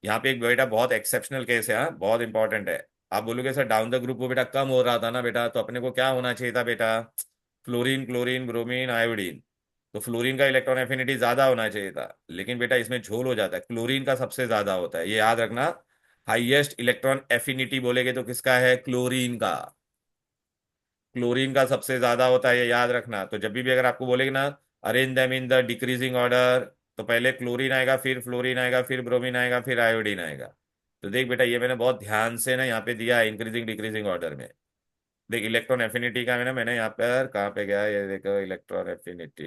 यहाँ पे एक बेटा बहुत एक्सेप्शनल केस है, हाँ, बहुत इंपॉर्टेंट है। आप बोलोगे सर डाउन द ग्रुप वो बेटा कम हो रहा था ना बेटा, तो अपने को क्या होना चाहिए था बेटा, फ्लोरीन क्लोरीन ब्रोमीन आयोडीन। तो फ्लोरीन का इलेक्ट्रॉन एफिनिटी ज्यादा होना चाहिए था, लेकिन बेटा इसमें झोल हो जाता है, क्लोरीन का सबसे ज्यादा होता है, ये याद रखना। हाईएस्ट इलेक्ट्रॉन एफिनिटी बोलेगे तो किसका है, क्लोरीन का। क्लोरीन का सबसे ज्यादा होता है, ये याद रखना। तो जब भी अगर आपको बोलेगे ना, arrange them in the decreasing order, तो पहले क्लोरीन आएगा, फिर फ्लोरीन आएगा, फिर ब्रोमीन आएगा, फिर आयोडीन आएगा। तो देख बेटा, ये मैंने बहुत ध्यान से ना यहाँ पे दिया है, इंक्रीजिंग डिक्रीजिंग ऑर्डर में। देख इलेक्ट्रॉन एफिनिटी का मैंने यहाँ पर कहाँ पे गया, ये देखो इलेक्ट्रॉन एफिनिटी,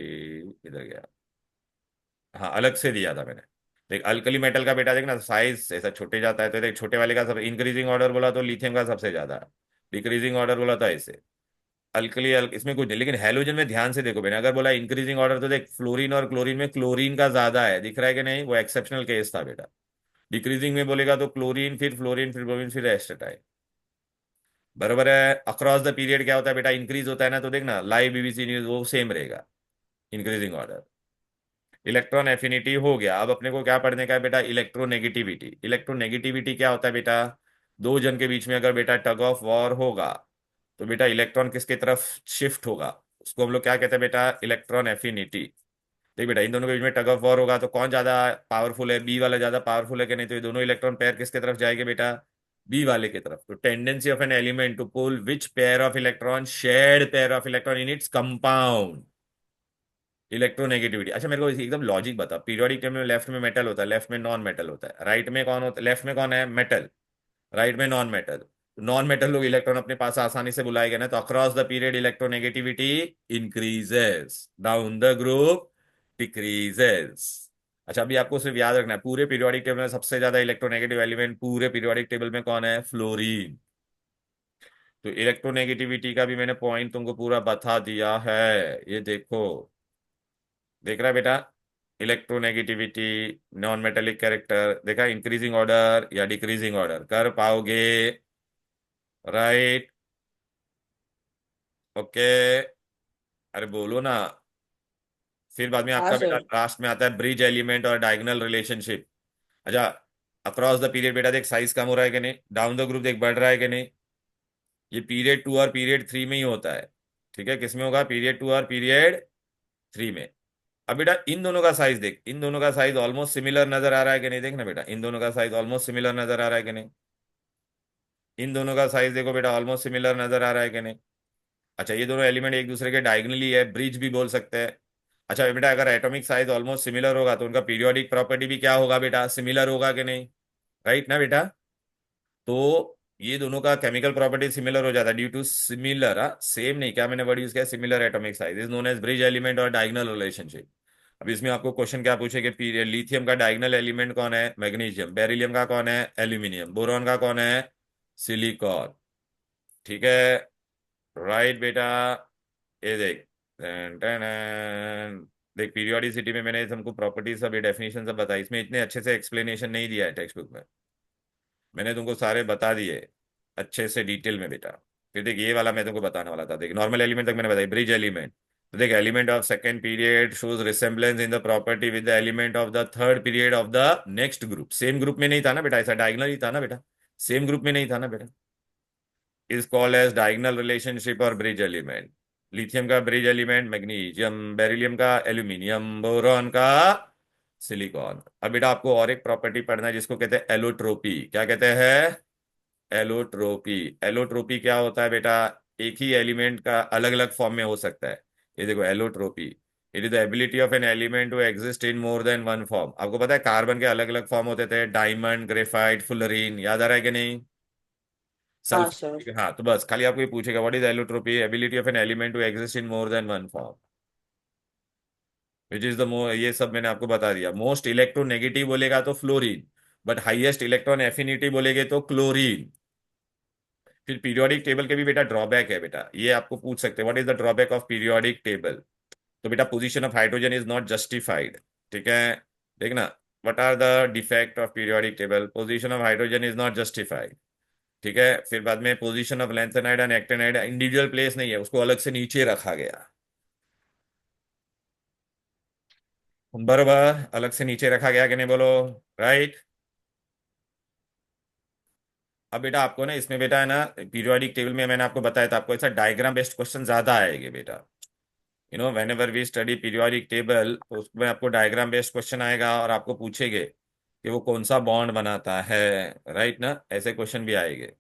इधर गया। हाँ, अलग से दिया था मैंने। देख अल्कली मेटल का बेटा देखना साइज ऐसा छोटे जाता है, तो देख छोटे वाले का सब इंक्रीजिंग ऑर्डर बोला तो लिथियम का सबसे ज्यादा, डिक्रीजिंग ऑर्डर बोला तो ऐसे इसमें कुछ नहीं। लेकिन हैलोजन में ध्यान से देखो मैंने अगर बोला इंक्रीजिंग ऑर्डर, तो देख फ्लोरीन और क्लोरीन में क्लोरीन का ज्यादा है, दिख रहा है कि नहीं? वो एक्सेप्शनल केस था बेटा। डिक्रीजिंग में बोलेगा तो क्लोरीन फिर फ्लोरीन फिर ब्रोमीन फिर एस्टेटाइन। बराबर है? अक्रॉस द पीरियड क्या होता है बेटा, इंक्रीज होता है ना, तो देखना लाइव बीबीसी न्यूज वो सेम रहेगा, इंक्रीजिंग ऑर्डर। इलेक्ट्रॉन एफिनिटी हो गया, अब अपने को क्या पढ़ने का है बेटा, इलेक्ट्रोनेगेटिविटी। इलेक्ट्रोनेगेटिविटी क्या होता है बेटा, दो जन के बीच में अगर बेटा टग ऑफ वॉर होगा, तो बेटा इलेक्ट्रॉन किसकी तरफ शिफ्ट होगा, उसको हम लोग क्या कहते हैं बेटा, इलेक्ट्रॉन एफिनिटी। देख बेटा, इन दोनों के बीच में टग ऑफ वॉर होगा, तो कौन ज्यादा पावरफुल है, बी वाला ज्यादा पावरफुल है कि नहीं? तो ये दोनों इलेक्ट्रॉन पेयर किसके तरफ जाएंगे बेटा, बी वाले की तरफ। तो tendency of an element to pull which pair of electron, shared pair of electron in its compound. Electronegativity. अच्छा मेरे को एकदम लॉजिक बता, पीरियोडिक टेबल में लेफ्ट में मेटल होता है, लेफ्ट में नॉन मेटल होता है, राइट में कौन होता है, लेफ्ट में कौन है, मेटल, राइट में नॉन मेटल। नॉन मेटल लोग इलेक्ट्रॉन अपने पास आसानी से बुलाएंगे ना, तो across the period electronegativity increases, down the group decreases. अच्छा अभी आपको सिर्फ याद रखना है, पूरे पीरियोडिक टेबल में सबसे ज्यादा इलेक्ट्रोनेगेटिव एलिमेंट पूरे पीरियोडिक टेबल में कौन है, फ्लोरीन। तो इलेक्ट्रोनेगेटिविटी का भी मैंने पॉइंट तुमको पूरा बता दिया है, ये देखो, देख रहा है बेटा? इलेक्ट्रोनेगेटिविटी, नॉन मेटेलिक कैरेक्टर, देखा इंक्रीजिंग ऑर्डर या डिक्रीजिंग ऑर्डर कर पाओगे? राइट? ओके, अरे बोलो ना। फिर बाद में हाँ आपका बेटा सर। लास्ट में आता है ब्रिज एलिमेंट और डायगोनल रिलेशनशिप। अच्छा, अक्रॉस द पीरियड बेटा देख साइज कम हो रहा है कि नहीं, डाउन द ग्रुप देख बढ़ रहा है कि नहीं? ये पीरियड 2 और पीरियड 3 में ही होता है। ठीक है, किसमें होगा, पीरियड 2 और पीरियड 3 में। अब बेटा इन दोनों का साइज देख, इन दोनों का साइज ऑलमोस्ट सिमिलर नजर आ रहा है कि नहीं, देखना बेटा इन दोनों का साइज ऑलमोस्ट सिमिलर नजर आ रहा है कि नहीं? इन दोनों का साइज देखो बेटा, ऑलमोस्ट सिमिलर नजर आ रहा है कि नहीं? अच्छा, ये दोनों एलिमेंट एक दूसरे के डायगनली है, ब्रिज भी बोल सकते हैं। अच्छा बेटा, अगर एटॉमिक साइज ऑलमोस्ट सिमिलर होगा, तो उनका पीरियोडिक प्रॉपर्टी भी क्या होगा बेटा, सिमिलर होगा कि नहीं? राइट ना बेटा? तो ये दोनों का केमिकल प्रॉपर्टी सिमिलर हो जाता है ड्यू टू सिमिलर, सेम नहीं, क्या मैंने वर्ड यूज किया, similar atomic size is known as bridge element और डायगोनल रिलेशनशिप। अब इसमें आपको क्वेश्चन क्या पूछे कि लिथियम का डायगोनल एलिमेंट कौन है, मैग्नीशियम। बेरिलियम का कौन है, एल्यूमिनियम। बोरॉन का कौन है, सिलिकॉन। ठीक है, राइट बेटा? ये देख, टन, टन, टन। देख पीरियोडिसिटी में मैंने तुमको प्रॉपर्टीज सब डेफिनेशन सब बताई, इसमें इतने अच्छे से एक्सप्लेनेशन नहीं दिया है टेक्स्ट बुक में, मैंने तुमको सारे बता दिए अच्छे से डिटेल में बेटा। फिर देख ये वाला मैं तुमको बताने वाला था, देख नॉर्मल एलिमेंट तक मैंने बताई, ब्रिज एलिमेंट। तो देख element of second period shows resemblance in the property with the element of the third period of the next group. Same group में नहीं था ना बेटा, ऐसा डायगनल ही था ना बेटा, सेम ग्रुप में नहीं था ना बेटा, is called as diagonal relationship और ब्रिज एलिमेंट। लिथियम का ब्रिज एलिमेंट मैग्नीशियम, बेरिलियम का एल्यूमिनियम, बोरॉन का सिलिकॉन। अब बेटा आपको और एक प्रॉपर्टी पढ़ना है जिसको कहते हैं एलोट्रोपी। क्या कहते हैं? एलोट्रोपी। एलोट्रोपी क्या होता है बेटा? एक ही एलिमेंट का अलग अलग फॉर्म में हो सकता है। ये देखो allotropy, it is the ability of an element to exist in more than one form. आपको पता है कार्बन के अलग अलग फॉर्म होते थे, डायमंड, ग्रेफाइट, फुलरीन, याद आ रहा है कि नहीं? हाँ सर। सल्फर। हाँ, तो बस खाली आपको ये पूछेगा what is allotropy, ability of an element to exist in more than one form, which is the ये सब मैंने आपको बता दिया। मोस्ट इलेक्ट्रोनेगेटिव बोलेगा तो fluorine, but highest electron affinity बोलेगे तो क्लोरीन। फिर पीरियोडिक टेबल के भी बेटा ड्रॉबैक है बेटा, ये आपको पूछ सकते हैं what is the drawback of periodic table. तो बेटा position of hydrogen is not justified. ठीक है, देखना what are the defect of periodic table, position of hydrogen is not justified. ठीक है, फिर बाद में position of lanthanide and actinide individual place नहीं है, उसको अलग से नीचे रखा गया। बराबर, अलग से नीचे रखा गया कि नहीं, बोलो। राइट। अब बेटा आपको ना इसमें बेटा है ना पीरियोडिक टेबल में मैंने आपको बताया था, आपको ऐसा डायग्राम बेस्ड क्वेश्चन ज्यादा आएंगे बेटा। Whenever we study periodic table तो उसमें आपको डायग्राम बेस्ड क्वेश्चन आएगा और आपको पूछेंगे कि वो कौन सा बॉन्ड बनाता है। राइट ना, ऐसे क्वेश्चन भी आएंगे।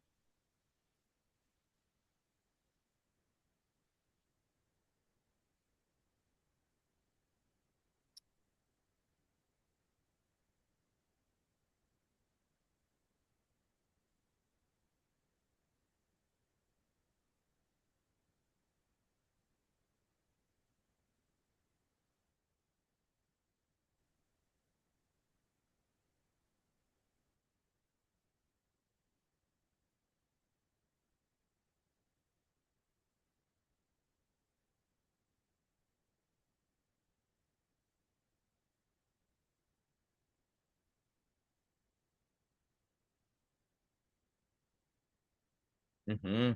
हम्म।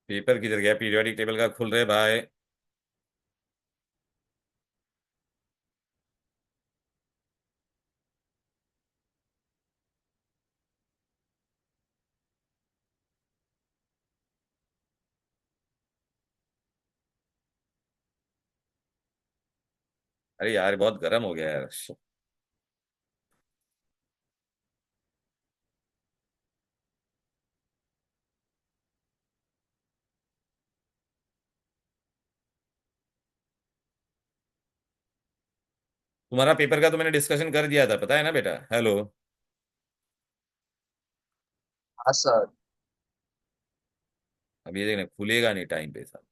पेपर किधर गया? पीरियोडिक टेबल का खुल रहे भाई। अरे यार बहुत गर्म हो गया यार। तुम्हारा पेपर का तो मैंने डिस्कशन कर दिया था, पता है ना बेटा। हेलो। हाँ सर। अब ये देखना खुलेगा नहीं टाइम पे सब।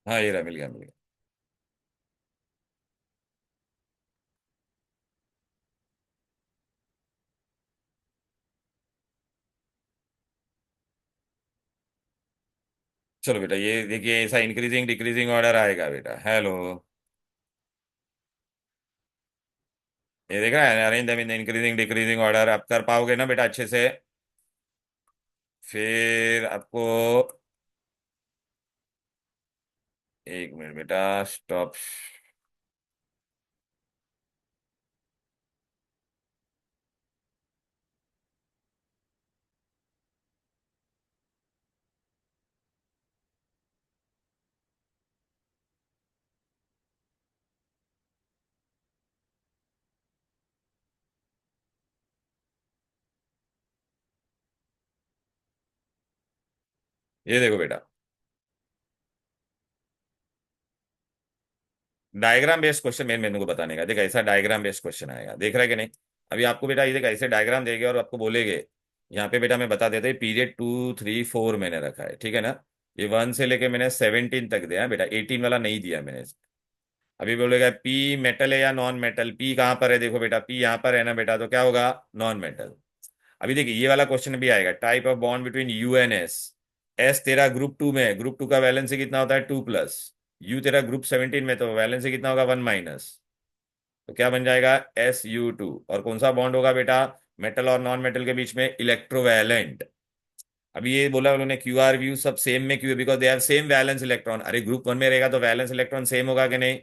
हाँ ये रहा, मिल गया मिल गया। चलो बेटा, ये देखिए ऐसा इंक्रीजिंग डिक्रीजिंग ऑर्डर आएगा बेटा। हेलो। ये देख रहा है, arrange them in increasing decreasing order. आप कर पाओगे ना बेटा अच्छे से? फिर आपको एक मिनट बेटा, स्टॉप। ये देखो बेटा, डायग्राम बेस्ड क्वेश्चन मेन को बताने का। देख ऐसा डायग्राम बेस्ड क्वेश्चन आएगा, देख रहा है कि नहीं? अभी आपको बेटा ये देख ऐसे डायग्राम देंगे और आपको बोलेंगे यहाँ पे बेटा मैं बता देता हूँ पीरियड 2 3 4 मैंने रखा है। ठीक है ना, ये 1 से लेके मैंने 17 तक दिया है बेटा, 18 वाला नहीं दिया मैंने। अभी बोलेगा पी मेटल है या नॉन मेटल, पी कहाँ पर है? देखो बेटा पी यहाँ पर है ना बेटा, तो क्या होगा? Non metal. अभी देखिए ये वाला क्वेश्चन भी आएगा, type of bond between you and S. S तेरा ग्रुप 2 में है, ग्रुप 2 का वैलेंसी कितना होता है? 2+। यू तेरा ग्रुप 17 में, तो वैलेंसी कितना होगा, 1-, तो क्या बन जाएगा, SU2। और कौन सा बॉन्ड होगा बेटा, मेटल और नॉन मेटल के बीच में, इलेक्ट्रोवैलेंट। अभी ये बोला उन्होंने QR व्यू सब सेम में, क्यों, because they have same valence electron. अरे ग्रुप 1 में रहेगा तो वैलेंस इलेक्ट्रॉन सेम होगा कि नहीं।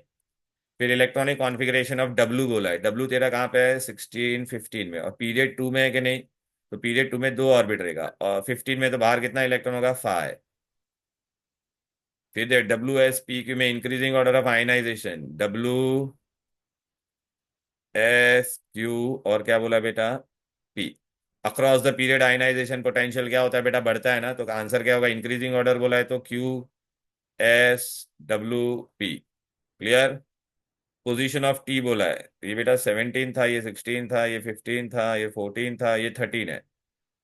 फिर इलेक्ट्रॉनिक कॉन्फ़िगरेशन ऑफ W बोला है, W तेरा कहाँ पे है, 16 15 में, और पीरियड 2 में है कि नहीं, तो पीरियड 2 में 2 ऑर्बिट रहेगा, और 15 में तो बाहर कितना इलेक्ट्रॉन होगा, 5। फिर दे WsPQ में increasing order of ionisation, WsQ, और क्या बोला बेटा, P। Across the period ionisation potential क्या होता है बेटा, बढ़ता है ना, तो आंसर क्या होगा, इंक्रीजिंग ऑर्डर बोला है तो QsWP। Clear. Position of T बोला है, तो ये बेटा 17 था, ये 16 था, ये 15 था, ये 14 था, ये 13 है।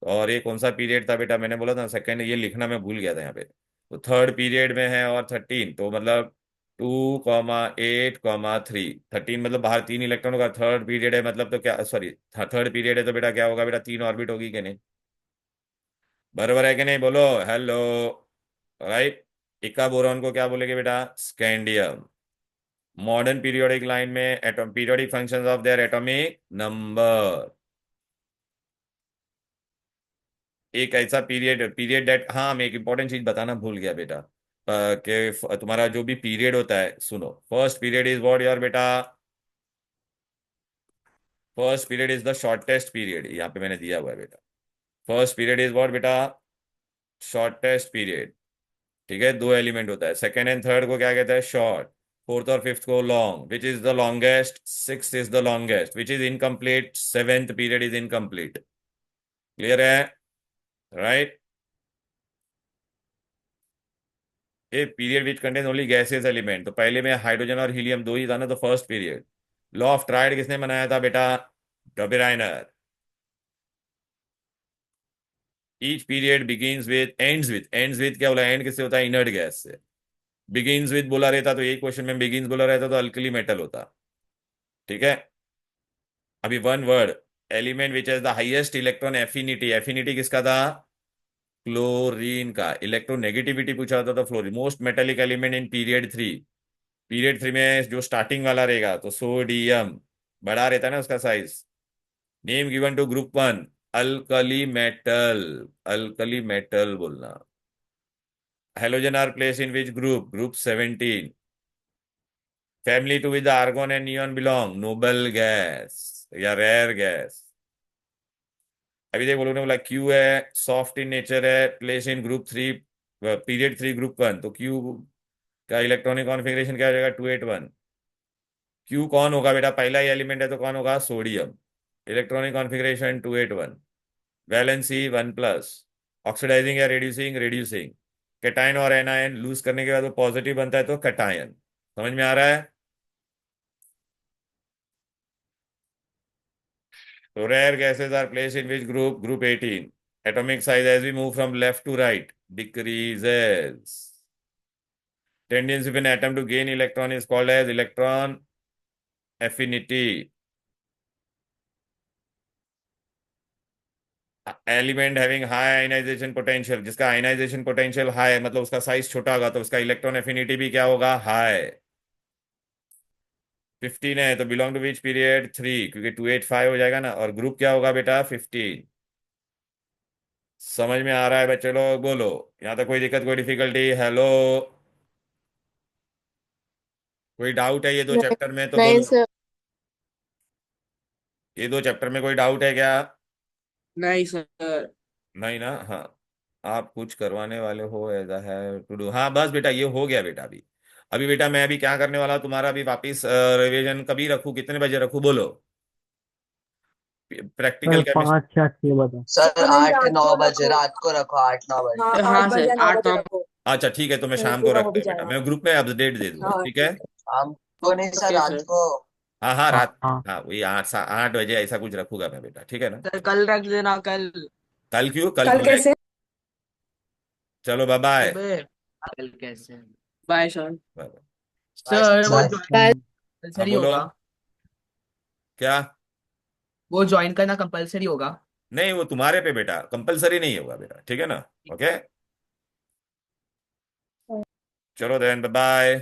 और ये कौन सा पीरियड था बेटा, मैंने बोला था सेकंड, ये लिखना मैं भूल गया था यहाँ पे। तो थर्ड पीरियड में है, और 13, तो मतलब 2,8,3, 13 मतलब बाहर 3 इलेक्ट्रॉनों का थर्ड पीरियड है, मतलब तो क्या, सॉरी, थर्ड पीरियड है तो बेटा क्या होगा बेटा, 3 ऑर्बिट होगी कि नहीं, बराबर है कि नहीं, बोलो हेलो। राइट। इक्का बोरॉन को क्या बोलेंगे बेटा, स्कैंडियम। मॉडर्न पीरियोडिक लाइन में atom periodic functions of their atomic number. एक ऐसा पीरियड पीरियड डेट, हाँ मैं एक इंपॉर्टेंट चीज बताना भूल गया बेटा, कि तुम्हारा जो भी पीरियड होता है, सुनो, first period is what your बेटा, first period is the shortest period, यहाँ पे मैंने दिया हुआ है बेटा, फर्स्ट पीरियड इज व्हाट बेटा, शॉर्टेस्ट पीरियड। ठीक है, दो एलिमेंट होता है, सेकेंड एंड थर्ड को क्या कहता है, शॉर्ट, फोर्थ और फिफ्थ को long. Which is the longest, sixth is the longest, which is incomplete, seventh period is incomplete. Clear है, right. A period which contain only gases element, तो पहले में हाइड्रोजन और हीलियम दो ही था ना, तो first period. Law of triad किसने बनाया था बेटा, Dobereiner. Each period begins with ends with क्या बोला, एंड किससे होता है, इनर्ट गैस से। बिगिंस विद बोला रहता तो एक क्वेश्चन में बिगिंस बोला रहता तो अल्कली मेटल होता। ठीक है। अभी one word, element which has the highest electron affinity, affinity किसका था, क्लोरीन का। इलेक्ट्रोनेगेटिविटी पूछा होता तो fluorine. Most metallic element in period 3, period 3 में जो स्टार्टिंग वाला रहेगा तो सोडियम, बड़ा रहता है ना उसका size. Name given to group 1, alkali metal, alkali metal बोलना। Halogen are place in which group, group 17। Family two with argon and neon belong, noble gas या रेयर गैस। अभी देख बोलो, बोला क्यू है, सॉफ्ट इन नेचर है, place in group 3, period 3 group 1, तो Q का इलेक्ट्रॉनिक कॉन्फ़िगरेशन क्या हो जाएगा, 281। क्यू कौन होगा बेटा, पहला ही एलिमेंट है तो कौन होगा, sodium. Electronic configuration 281, valency 1+, oxidising या रिड्यूसिंग, रिड्यूसिंग। कैटायन और एनायन लूज करने के बाद वो पॉजिटिव बनता है तो कैटायन। समझ में आ रहा है। तो rare gases are place in which group, group 18। Atomic size as we move from left to right decreases. Tendency of an atom to gain electron is called as electron affinity. Element having high ionization potential, जिसका ionization potential high मतलब उसका size छोटा होगा तो उसका electron affinity भी क्या होगा, हाई। 15 है तो बिलोंग टू विच पीरियड, 3, क्योंकि 285 हो जाएगा ना, और ग्रुप क्या होगा बेटा, 15। समझ में आ रहा है बच्चे लोग, बोलो यहाँ तक कोई दिक्कत, कोई डिफिकल्टी, हेलो, कोई डाउट है ये दो नहीं, चैप्टर में तो नहीं बोलो। सर। ये दो चैप्टर में कोई डाउट है क्या, नहीं सर। नहीं ना, हाँ। आप कुछ करवाने वाले हो, ऐसा है टू डू, हाँ बस बेटा ये हो गया बेटा। अभी अभी बेटा मैं अभी क्या करने वाला हूं, तुम्हारा अभी वापिस रिवीजन कभी रखूं, कितने बजे रखूं बोलो, सर प्रैक्टिकल केमिस्ट्री। 5 या 6 बजे। सर नहीं, आठ रात नौ को बजे, रखो। रात को रखो, 8 9 बजे। हाँ, हाँ आठ सर, बजे 9 बजे 8 9। रखो। अच्छा ठीक है, तो मैं नहीं, शाम को पूरा हो रखते भी हैं बेटा, जाएगा। मैं ग्रुप में अपडेट दे दूंगा, हाँ, ठीक है। ठीक है। शाम को नहीं सर, ओके रात सर। को। हाँ हाँ हाँ रात, हाँ। हाँ वही 8 बजे ऐसा कुछ रखूंगा मैं बेटा, ठीक है ना। सर कल रख देना, कल। कल क्यों, कल कल क्यों नहीं। कैसे? चलो बाय बाय। अबे कल कैसे। Bye sir. बाय। सर वो बाय। कल हाँ कंपलसरी बोलो, होगा, क्या। वो ज्वाइन करना कंपलसरी होगा। नहीं वो तुम्हारे पे बेटा, कंपलसरी नहीं होगा बेटा, ठीक है ना। ओके, चलो देन बाय बाय।